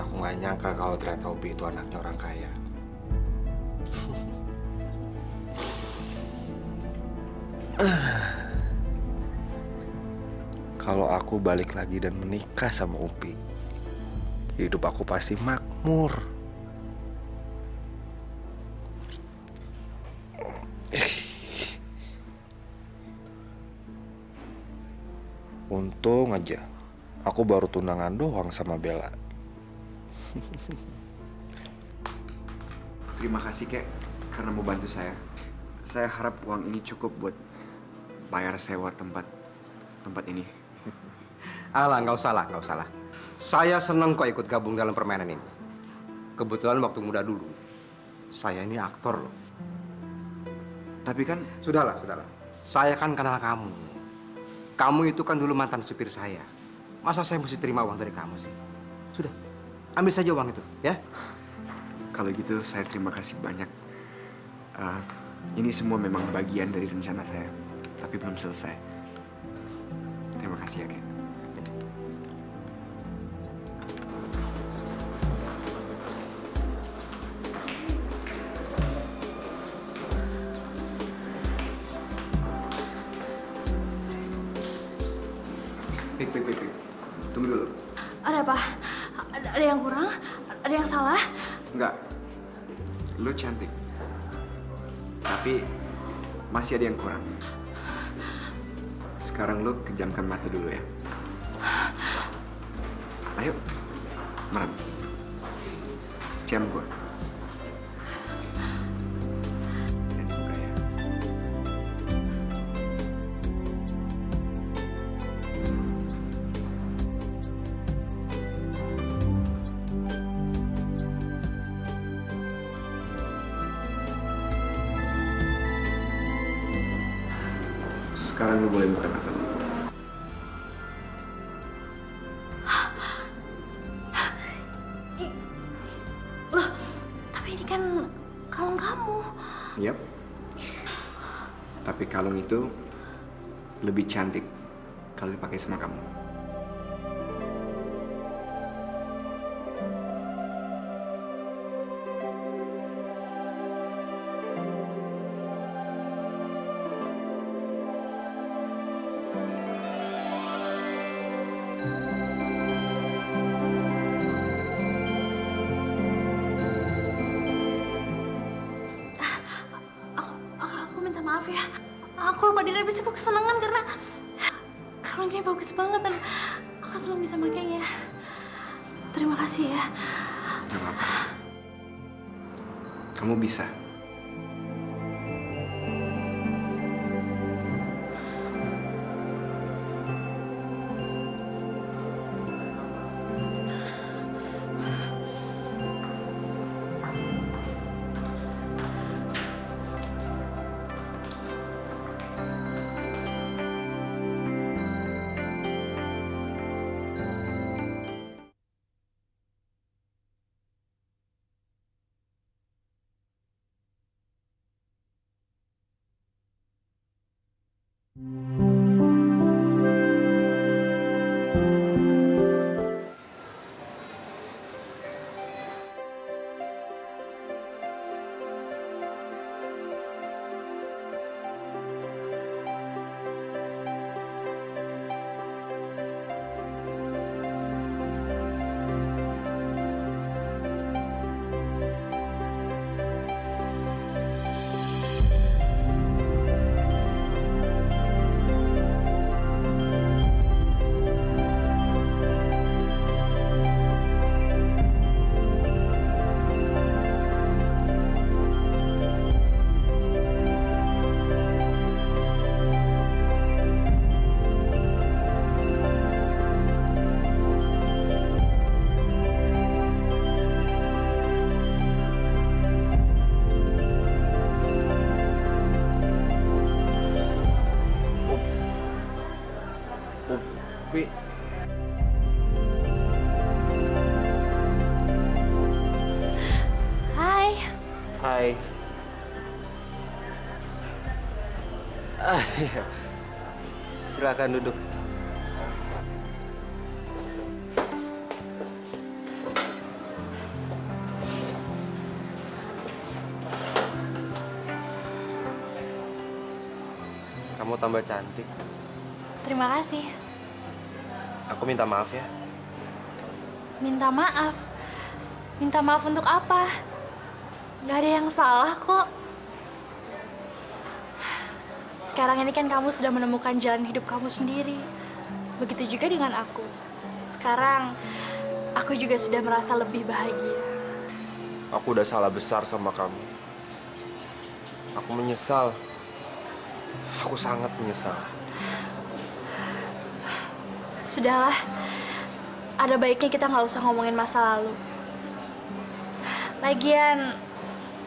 Aku nggak nyangka kalau ternyata Upi itu anaknya orang kaya. Kalau aku balik lagi dan menikah sama Upi, hidup aku pasti makmur. Untung aja, aku baru tunangan doang sama Bella. Terima kasih, Kek, karena mau bantu saya. Saya harap uang ini cukup buat bayar sewa tempat ini. Alah, nggak usah lah. Saya senang kok ikut gabung dalam permainan ini. Kebetulan waktu muda dulu, saya ini aktor loh. Tapi kan... Sudahlah. Saya kan kenal kamu. Kamu itu kan dulu mantan supir saya. Masa saya mesti terima uang dari kamu sih? Sudah, ambil saja uang itu, ya. Kalau gitu, saya terima kasih banyak. Ini semua memang bagian dari rencana saya, tapi belum selesai. Terima kasih ya, Kek. Pik. Tunggu dulu. Ada apa? Ada yang kurang? Ada yang salah? Enggak. Lu cantik. Tapi masih ada yang kurang. Sekarang lu kejamkan mata dulu ya. Ayo. Merem. Jam gua. Dan dibuka ya. Sekarang lu boleh buka mata lu. kalung itu lebih cantik kalau dipakai sama kamu. Aku minta maaf ya. Aku lupa diri, habis aku kesenangan karena kalung ini bagus banget dan aku selalu bisa makainya. Terima kasih ya. Gak apa-apa. Kamu bisa. Pi, Hai. hai. Iya. Silakan duduk. Kamu tambah cantik. Terima kasih. Aku minta maaf ya. Minta maaf. Minta maaf untuk apa? Gak ada yang salah kok. Sekarang ini kan kamu sudah menemukan jalan hidup kamu sendiri. Begitu juga dengan aku. Sekarang, aku juga sudah merasa lebih bahagia. Aku udah salah besar sama kamu. Aku menyesal. Aku sangat menyesal. Sudahlah, ada baiknya kita nggak usah ngomongin masa lalu. Lagian,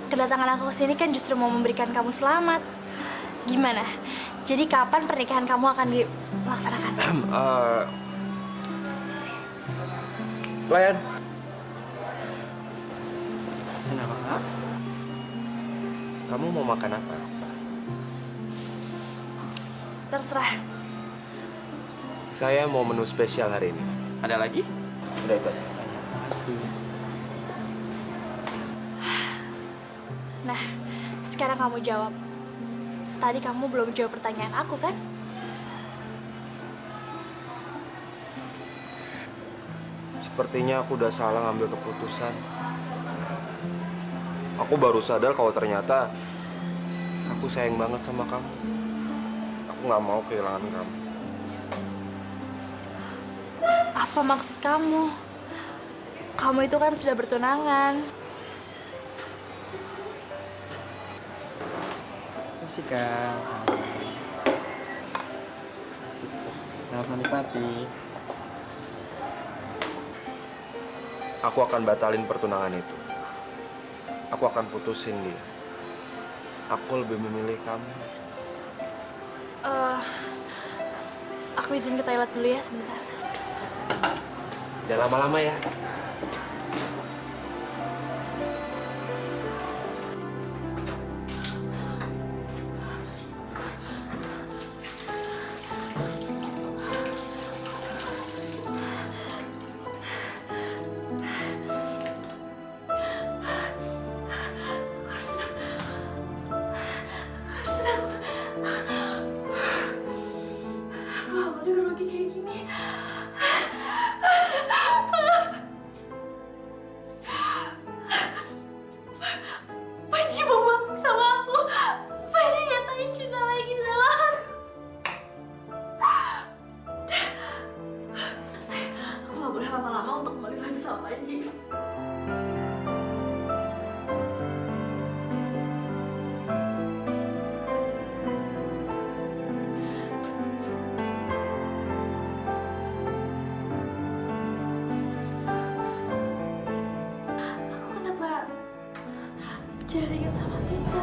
kedatangan aku ke sini kan justru mau memberikan kamu selamat. Gimana? Jadi kapan pernikahan kamu akan dilaksanakan? Pelayan. Kenapa? Kamu mau makan apa? Terserah. Saya mau menu spesial hari ini. Ada lagi? Udah itu aja. Makasih. Nah, sekarang kamu jawab. Tadi kamu belum jawab pertanyaan aku kan? Sepertinya aku udah salah ngambil keputusan. Aku baru sadar kalau ternyata aku sayang banget sama kamu. Aku nggak mau kehilangan kamu. Apa maksud kamu? Kamu itu kan sudah bertunangan. Makasih, Kak. Selamat menikmati. Aku akan batalin pertunangan itu. Aku akan putusin dia. Aku lebih memilih kamu. Aku izin ke toilet dulu ya sebentar. Jangan lama-lama ya. nggak boleh grogi kayak gini. Panji mau balik sama aku. Panji nyatain cinta lagi sama aku. Aku nggak boleh lama-lama untuk balik lagi sama Panji. Aku kenapa jadi ingat sama Tita?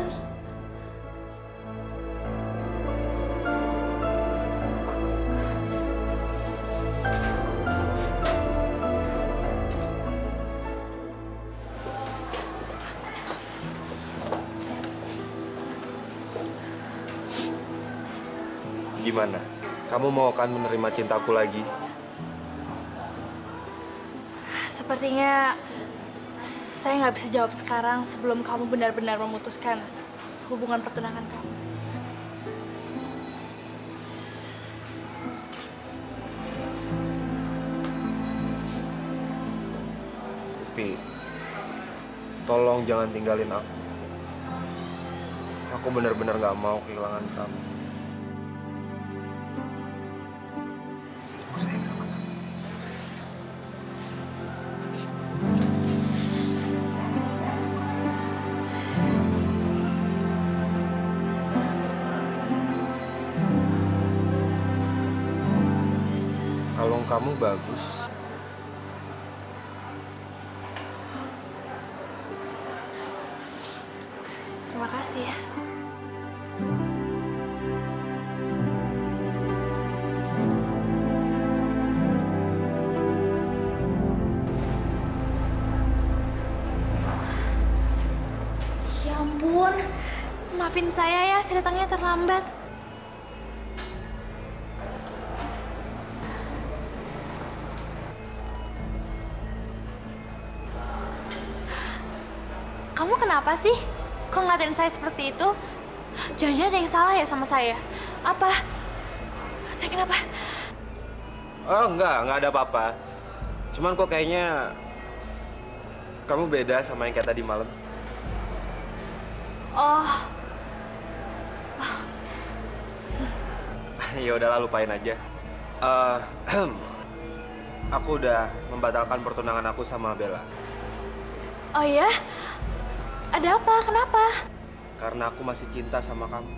Gimana? Kamu mau kan menerima cintaku lagi? Sepertinya saya nggak bisa jawab sekarang sebelum kamu benar-benar memutuskan hubungan pertunangan kamu. Pi, tolong jangan tinggalin aku. Aku benar-benar gak mau kehilangan kamu. Aku sayang sama kamu. Kalung kamu bagus. Terima kasih ya. Ya ampun, maafin saya ya, saya datangnya terlambat. Kamu kenapa sih? Kok ngeliatin saya seperti itu? Jangan-jangan ada yang salah ya sama saya? Apa? Saya kenapa? Oh, enggak ada apa-apa. Cuman kok kayaknya kamu beda sama yang kayak tadi malam. Oh, Ya udahlah, lupain aja. Aku udah membatalkan pertunangan aku sama Bella. oh ya? Ada apa? Kenapa? Karena aku masih cinta sama kamu.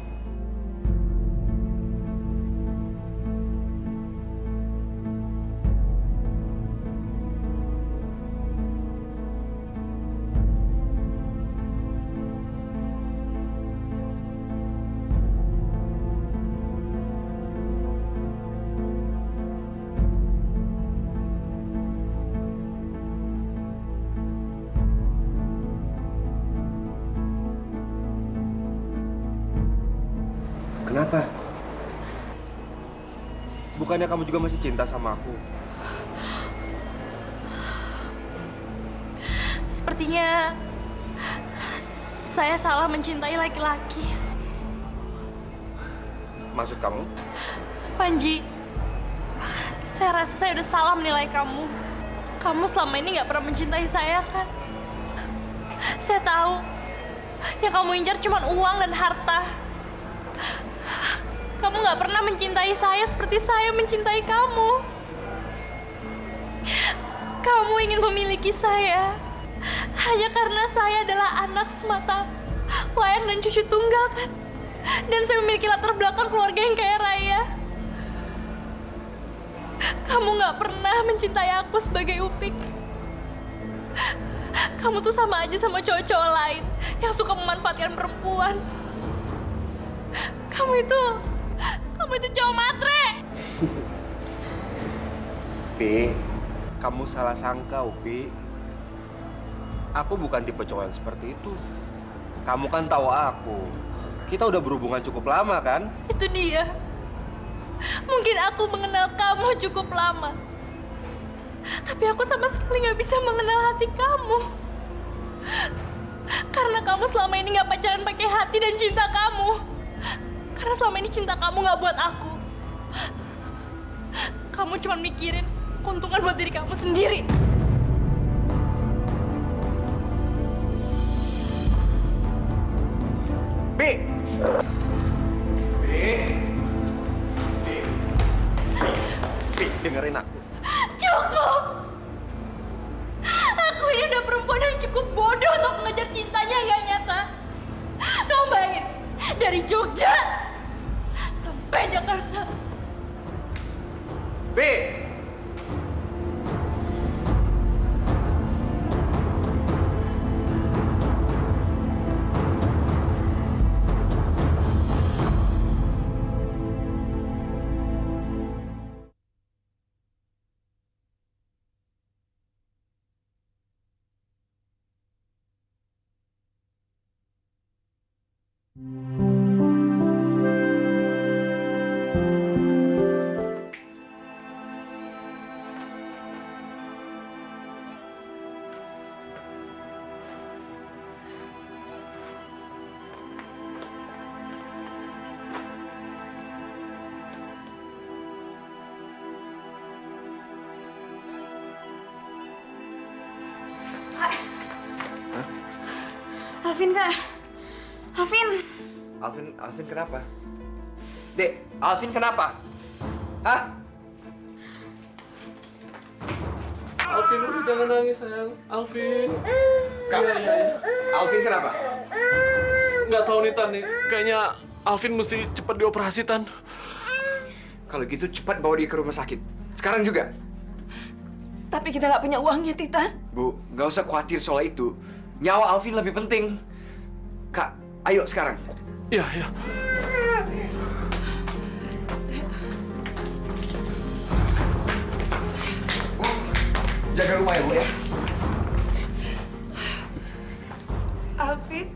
Kenapa? Bukannya kamu juga masih cinta sama aku? Sepertinya saya salah mencintai laki-laki. Maksud kamu? Panji, saya rasa saya udah salah menilai kamu. Kamu selama ini nggak pernah mencintai saya, kan? Saya tahu yang kamu incar cuma uang dan harta. Kamu nggak pernah mencintai saya seperti saya mencintai kamu. Kamu ingin memiliki saya hanya karena saya adalah anak semata wayang dan cucu tunggal, kan? Dan saya memiliki latar belakang keluarga yang kaya raya. Kamu nggak pernah mencintai aku sebagai Upik. Kamu tuh sama aja sama cowok-cowok lain yang suka memanfaatkan perempuan. Kamu itu cowok matre. Upi, kamu salah sangka, Upi. Aku bukan tipe cowok yang seperti itu. Kamu kan tahu aku. Kita udah berhubungan cukup lama, kan? Itu dia. Mungkin aku mengenal kamu cukup lama. Tapi aku sama sekali nggak bisa mengenal hati kamu. Karena kamu selama ini nggak pacaran pakai hati dan cinta kamu. Karena selama ini cinta kamu nggak buat aku. kamu cuma mikirin keuntungan buat diri kamu sendiri. Bi! Bi, dengerin aku. Cukup! Aku ini udah perempuan yang cukup bodoh untuk mengejar cintanya yang gak nyata. Kamu bayangin, dari Jogja sampai Jakarta. Bi! Alvin, Kak. Alvin. Alvin kenapa? Dek, Alvin kenapa? Hah? Alvin, udah jangan nangis sayang. Alvin. Kak, Alvin kenapa? Nggak tahu nih Tan nih. Kayaknya Alvin mesti cepat dioperasi Tan. Kalau gitu cepat bawa dia ke rumah sakit. Sekarang juga. Tapi kita nggak punya uangnya, Titan. Bu, nggak usah khawatir soal itu. Nyawa Alvin lebih penting. Kak, ayo sekarang. Iya, iya. Bu, jaga rumah ya, Bu ya. Alvin.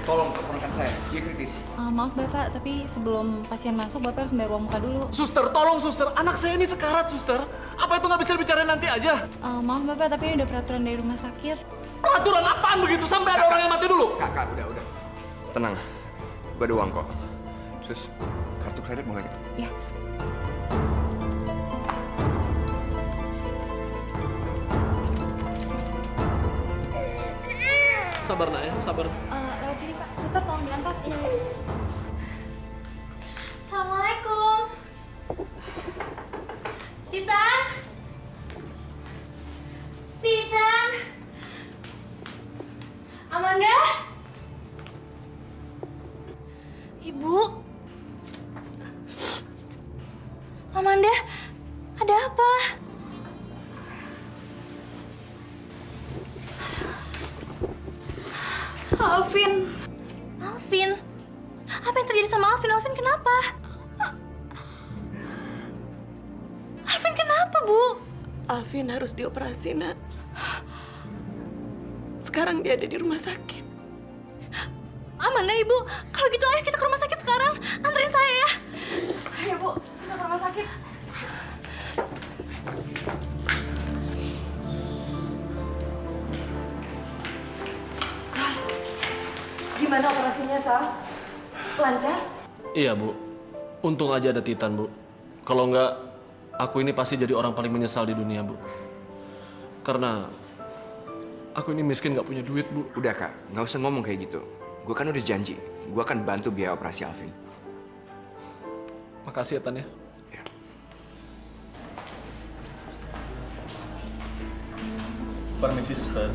Tolong keponakan saya, dia kritis. Maaf Bapak, tapi sebelum pasien masuk, Bapak harus bayar uang muka dulu. Suster, tolong suster. Anak saya ini sekarat, suster. Apa itu nggak bisa dibicarain nanti aja? Maaf Bapak, tapi ini udah peraturan dari rumah sakit. Peraturan apaan begitu? Sampai ada orang yang mati dulu? Kak, udah. Tenang, gue ada uang kok. Sus, kartu kredit boleh gitu? Ya. Sabar nak ya, sabar. Lewat sini Pak, suster tolong diangkat. Iya. Assalamualaikum. Titan. Titan. Amanda. Ibu. Amanda, ada apa? Alvin. Alvin. Apa yang terjadi sama Alvin? Alvin kenapa? Alvin kenapa, Bu? Alvin harus dioperasi, Nak. Sekarang dia ada di rumah sakit. Aman ya, Ibu. Kalau gitu ayo kita ke rumah sakit sekarang. Anterin saya ya. Ayo, Bu. Kita ke rumah sakit. Sal, gimana operasinya, Sal? Lancar? Iya, Bu. Untung aja ada Titan, Bu. Kalau nggak, aku ini pasti jadi orang paling menyesal di dunia, Bu. Karena aku ini miskin nggak punya duit, Bu. Udah, Kak. Nggak usah ngomong kayak gitu. Gue kan udah janji. Gue akan bantu biaya operasi Alvin. Makasih ya, Tan ya. Permisi, suster.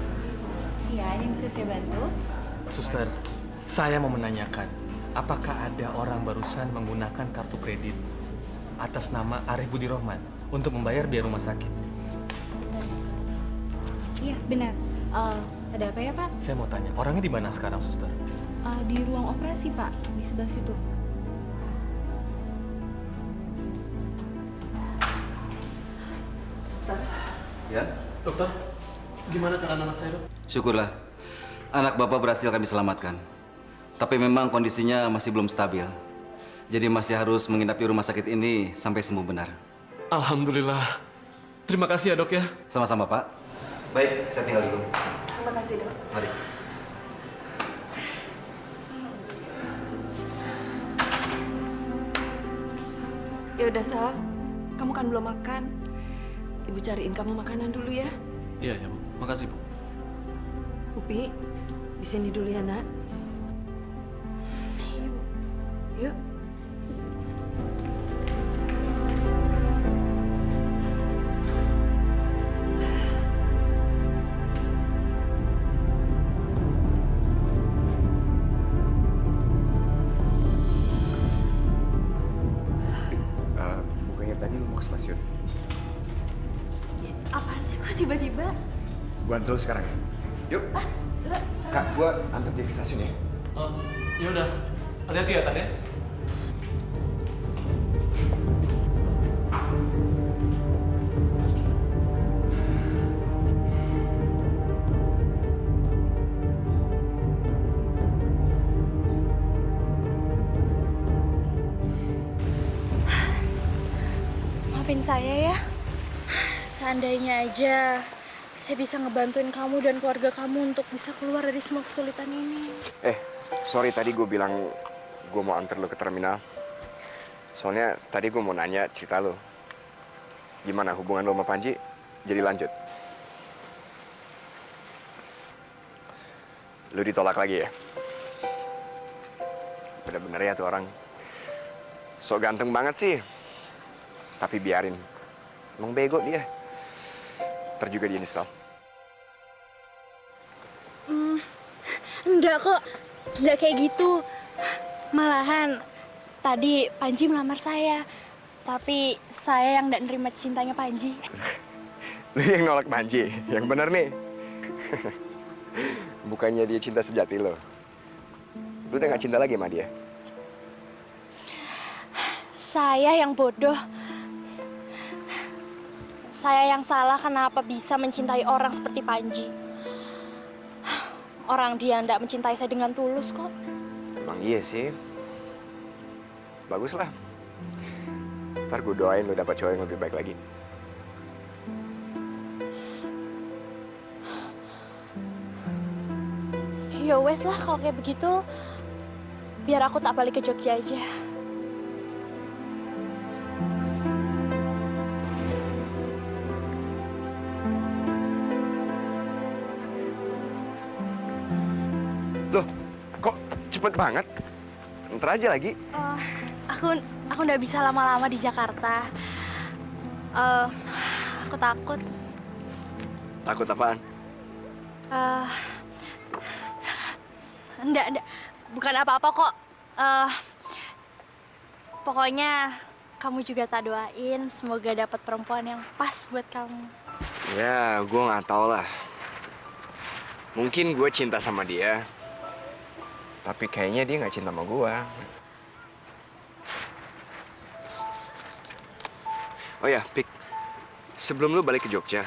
Iya, ini bisa saya bantu. Suster, saya mau menanyakan, apakah ada orang barusan menggunakan kartu kredit atas nama Arif Budi Rohman untuk membayar biaya rumah sakit? Iya, benar. Ada apa ya, Pak? Saya mau tanya, orangnya di mana sekarang, suster? Di ruang operasi, Pak. Di sebelah situ. Ya? Dokter, gimana keadaan anak saya, Dok? Syukurlah. Anak Bapak berhasil kami selamatkan. Tapi memang kondisinya masih belum stabil. Jadi masih harus menginap di rumah sakit ini sampai sembuh benar. Alhamdulillah. Terima kasih ya, Dok ya. Sama-sama, Pak. Baik, saya tinggal dulu. Terima kasih, Dok. Mari. Ya udah, Sal. Kamu kan belum makan. Ibu cariin kamu makanan dulu ya. Iya, ya, Bu. Makasih, Bu. Upi, di sini dulu ya, Nak. Yuk. Bukannya tadi lu mau ke stasiun? Apaan sih kok tiba-tiba? Gua antar lu sekarang ya. Yuk. Kak, gua antar dia ke stasiun ya. Oh, ya udah. Hati-hati ya, Tan ya. Maafin saya ya. Seandainya aja saya bisa ngebantuin kamu dan keluarga kamu untuk bisa keluar dari semua kesulitan ini. Sorry tadi gue bilang gue mau antar lu ke terminal. Soalnya tadi gue mau nanya cerita lu. Gimana hubungan lu sama Panji? Jadi lanjut. Lu ditolak lagi ya? Bener-bener ya tuh orang. Sok ganteng banget sih. Tapi biarin. Emang bego dia. Ntar juga dia nyesel. Enggak kok, enggak kayak gitu. Malahan tadi Panji melamar saya. Tapi saya yang enggak nerima cintanya Panji. Lu yang nolak Panji, yang bener nih. Bukannya dia cinta sejati lo. Lu udah gak cinta lagi sama dia? Saya yang bodoh. Saya yang salah kenapa bisa mencintai orang seperti Panji. Orang dia enggak mencintai saya dengan tulus kok. Emang iya sih. Bagus lah. Ntar gue doain lu dapat cowok yang lebih baik lagi. Ya wes lah kalau kayak begitu. Biar aku tak balik ke Jogja aja. Loh, kok cepet banget? Ntar aja lagi. Aku nggak bisa lama-lama di Jakarta. Aku takut. Takut apaan? Enggak, bukan apa-apa kok. Pokoknya kamu juga tak doain semoga dapat perempuan yang pas buat kamu. Ya, gue nggak tahu lah. Mungkin gue cinta sama dia. Tapi kayaknya dia nggak cinta sama gue. Oh ya, Pik. Sebelum lu balik ke Jogja,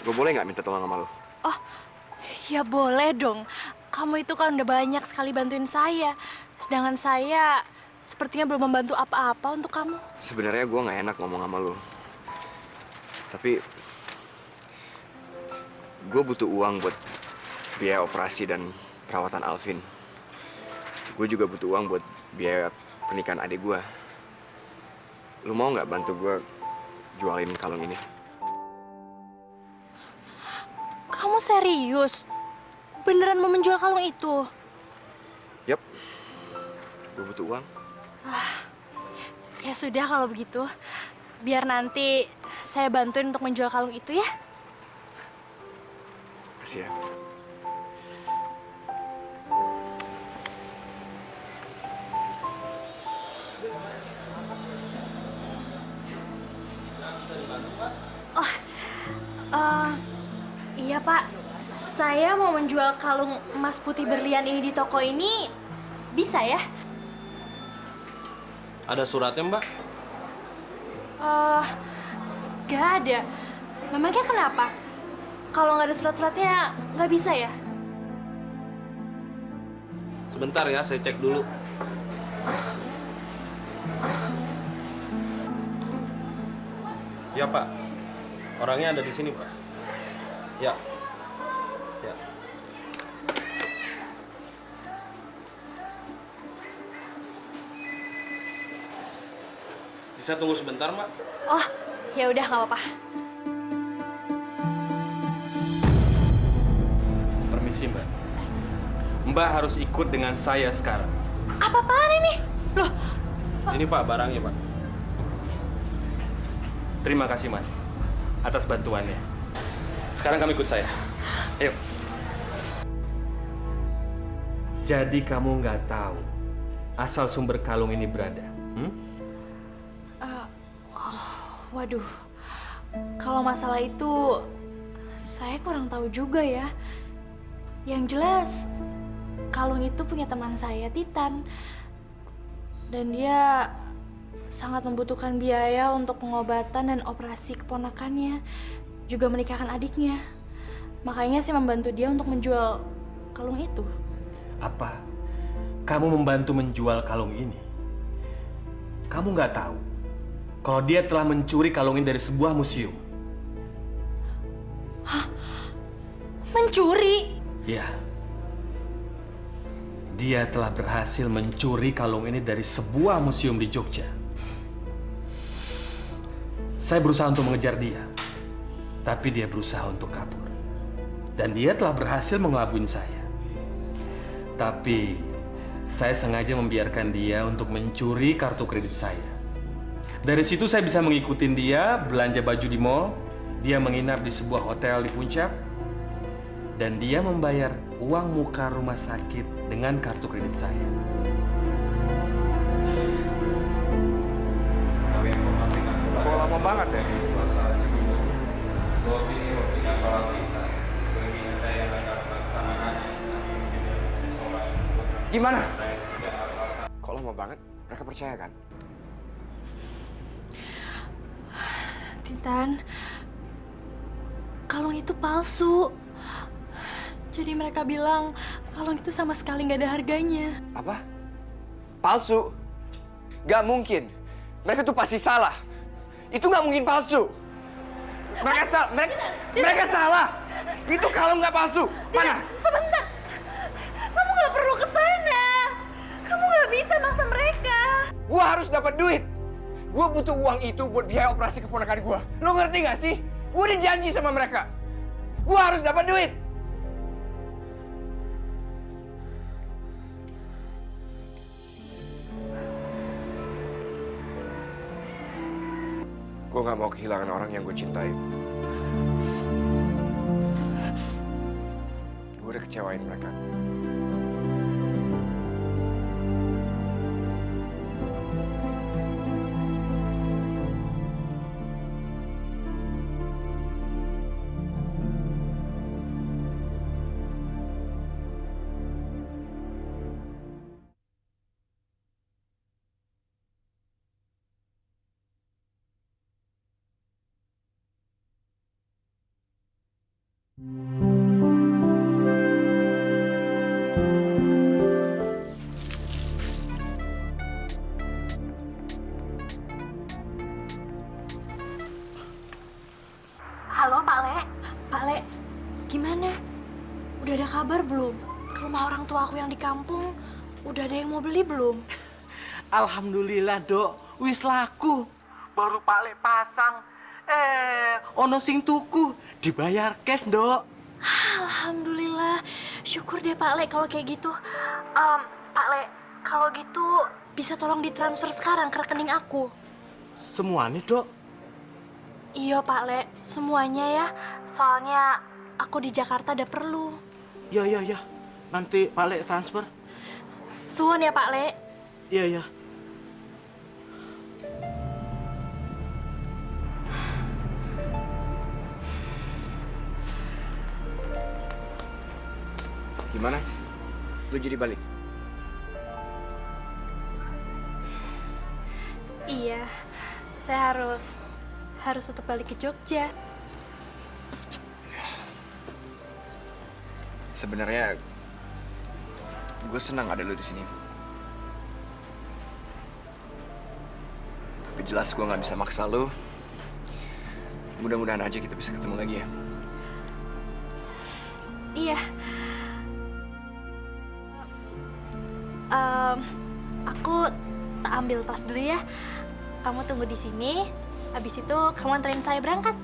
gue boleh nggak minta tolong sama lu? Oh, ya boleh dong. Kamu itu kan udah banyak sekali bantuin saya. Sedangkan saya sepertinya belum membantu apa-apa untuk kamu. Sebenarnya gue nggak enak ngomong sama lu. Tapi gue butuh uang buat biaya operasi dan perawatan Alvin. Gue juga butuh uang buat biaya pernikahan adik gue. Lu mau nggak bantu gue jualin kalung ini? Kamu serius? Beneran mau menjual kalung itu? Yap, gue butuh uang. Ya sudah kalau begitu. Biar nanti saya bantuin untuk menjual kalung itu ya. Kasih ya. Iya Pak, saya mau menjual kalung emas putih berlian ini di toko ini, bisa ya? Ada suratnya, Mbak? Gak ada. Memangnya kenapa? Kalau nggak ada surat-suratnya, nggak bisa ya? Sebentar ya, saya cek dulu. Ya, Pak. Orangnya ada di sini, Pak. Ya. Ya. Bisa tunggu sebentar, Mbak? Oh, ya udah nggak apa-apa. Permisi, Mbak. Mbak harus ikut dengan saya sekarang. Apa-apaan ini? Loh, Ini Pak barangnya, Pak. Terima kasih, Mas, atas bantuannya. Sekarang kamu ikut saya. Ayo. Jadi kamu nggak tahu asal sumber kalung ini berada? waduh. Kalau masalah itu, saya kurang tahu juga ya. Yang jelas, kalung itu punya teman saya, Titan. Dan dia sangat membutuhkan biaya untuk pengobatan dan operasi keponakannya, juga menikahkan adiknya. Makanya saya membantu dia untuk menjual kalung itu. Apa? Kamu membantu menjual kalung ini? Kamu nggak tahu kalau dia telah mencuri kalung ini dari sebuah museum. Hah? Mencuri? Ya. Dia telah berhasil mencuri kalung ini dari sebuah museum di Jogja. Saya berusaha untuk mengejar dia, tapi dia berusaha untuk kabur. Dan dia telah berhasil mengelabui saya. Tapi saya sengaja membiarkan dia untuk mencuri kartu kredit saya. Dari situ saya bisa mengikuti dia belanja baju di mall, dia menginap di sebuah hotel di Puncak, dan dia membayar uang muka rumah sakit dengan kartu kredit saya. Kok lama banget ya? Gimana? Kok lama banget? Mereka percaya kan? Titan, kalung itu palsu. Jadi mereka bilang kalung itu sama sekali nggak ada harganya. Apa? Palsu? Gak mungkin. Mereka tuh pasti salah. Itu gak mungkin palsu. Mereka salah. Itu kalung gak palsu. Mana? Sebentar. Kamu nggak perlu ke sana. Kamu nggak bisa maksa mereka. Gua harus dapat duit. Gua butuh uang itu buat biaya operasi keponakan gua. Lo ngerti gak sih? Gua udah janji sama mereka. Gua harus dapat duit. Gue gak mau kehilangan orang yang gue cintai. Gue udah kecewain mereka. Halo Pak Le. Pak Le, gimana? Udah ada kabar belum? Rumah orang tua aku yang di kampung, udah ada yang mau beli belum? Alhamdulillah, Dok. Wis laku. Baru Pak Le pasang. Ono sing tuku. Dibayar cash, Dok. Alhamdulillah. Syukur deh Pak Le kalau kayak gitu. Pak Le, kalau gitu bisa tolong ditransfer sekarang ke rekening aku. Semuanya, Dok. Iya Pak Le, semuanya ya. Soalnya aku di Jakarta ada perlu. Ya. Nanti Pak Le transfer. Suwun ya Pak Le. Iya. Gimana? Lu jadi balik? Iya, saya harus tetap balik ke Jogja. Sebenarnya gue senang ada lu di sini. Tapi jelas gue nggak bisa maksa lu. Mudah-mudahan aja kita bisa ketemu lagi ya. Aku tak ambil tas dulu ya. Kamu tunggu di sini. Habis itu kamu anterin saya berangkat.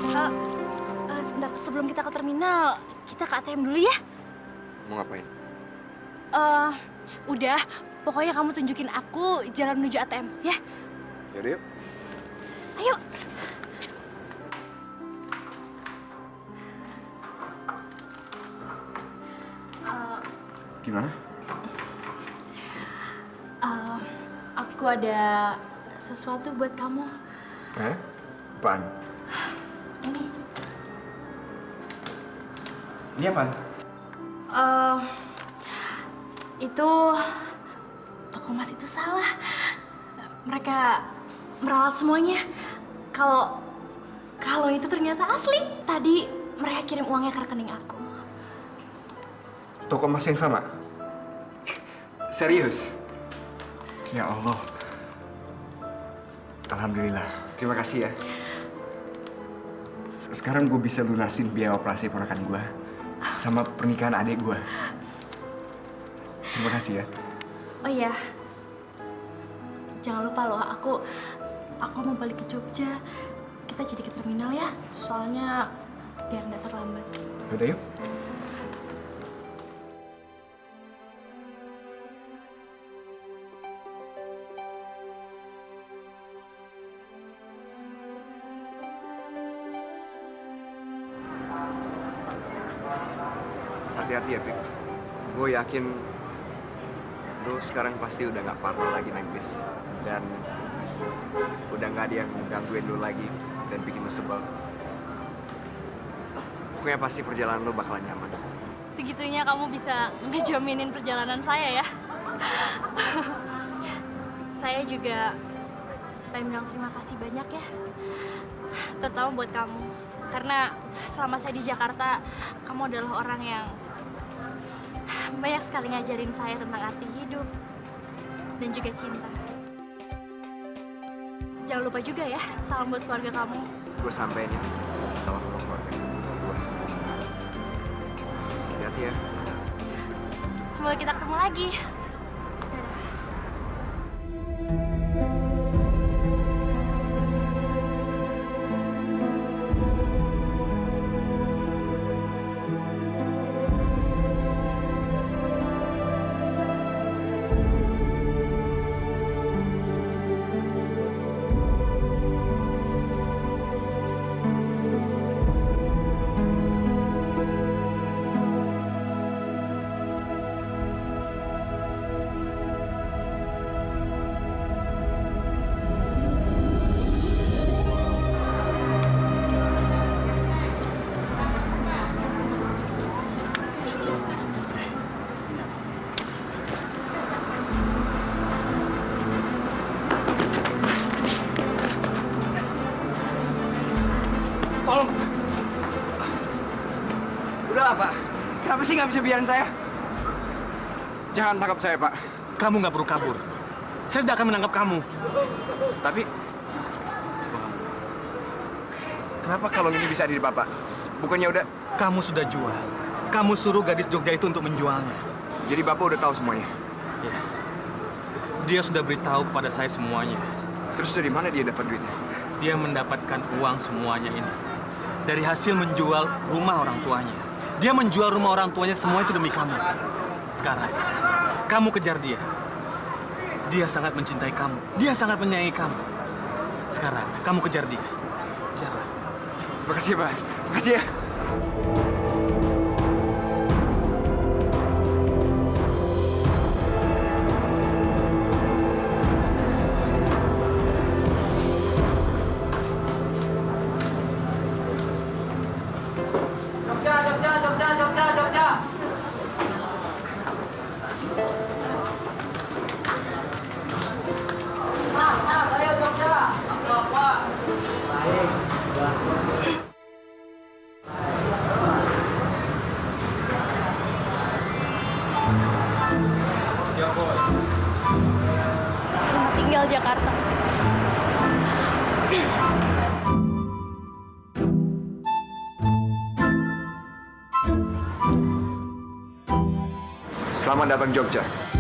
Siap. Sebentar, sebelum kita ke terminal, kita ke ATM dulu ya. Mau ngapain? Udah, pokoknya kamu tunjukin aku jalan menuju ATM, ya. Yaudah yuk. Ayo. Gimana? Aku ada sesuatu buat kamu. Apaan? Ini. Ini apaan? Itu toko emas itu salah. Mereka meralat semuanya. Kalau itu ternyata asli. Tadi mereka kirim uangnya ke rekening aku. Toko emas yang sama? Serius? Ya Allah. Alhamdulillah. Terima kasih ya. Sekarang gue bisa lunasin biaya operasi ponakan gue sama pernikahan adik gue. Terima kasih ya. Oh iya. Jangan lupa loh, aku mau balik ke Jogja. Kita jadi ke terminal ya. Soalnya biar nggak terlambat. Yaudah yuk. Hati-hati ya, Pik. Gue yakin lu sekarang pasti udah gak parno lagi naik bis. Dan udah gak ada yang gangguin lu lagi dan bikin lu sebel. Pokoknya pasti perjalanan lu bakalan nyaman. Segitunya kamu bisa ngejaminin perjalanan saya ya. Saya juga pengen bilang terima kasih banyak ya. Terutama buat kamu. Karena selama saya di Jakarta, kamu adalah orang yang banyak sekali ngajarin saya tentang arti hidup dan juga cinta. Jangan lupa juga ya, salam buat keluarga kamu. Gue sampein ya. Salam buat keluarga gue. Hati-hati ya. Semoga kita ketemu lagi. Tolong. Udahlah, Pak. Kenapa sih nggak bisa biarin saya? Jangan tangkap saya, Pak. Kamu nggak perlu kabur. Saya tidak akan menangkap kamu. Tapi, kenapa kalung ini bisa ada di Bapak? Bukannya udah... Kamu sudah jual. Kamu suruh gadis Jogja itu untuk menjualnya. Jadi Bapak udah tahu semuanya? Ya. Dia sudah beritahu kepada saya semuanya. Terus dari mana dia dapat duitnya? Dia mendapatkan uang semuanya ini dari hasil menjual rumah orang tuanya. Dia menjual rumah orang tuanya semua itu demi kamu. Sekarang, kamu kejar dia. Dia sangat mencintai kamu. Dia sangat menyayangi kamu. Sekarang, kamu kejar dia. Kejarlah. Makasih, Pak. Makasih ya. Selamat datang Jogja.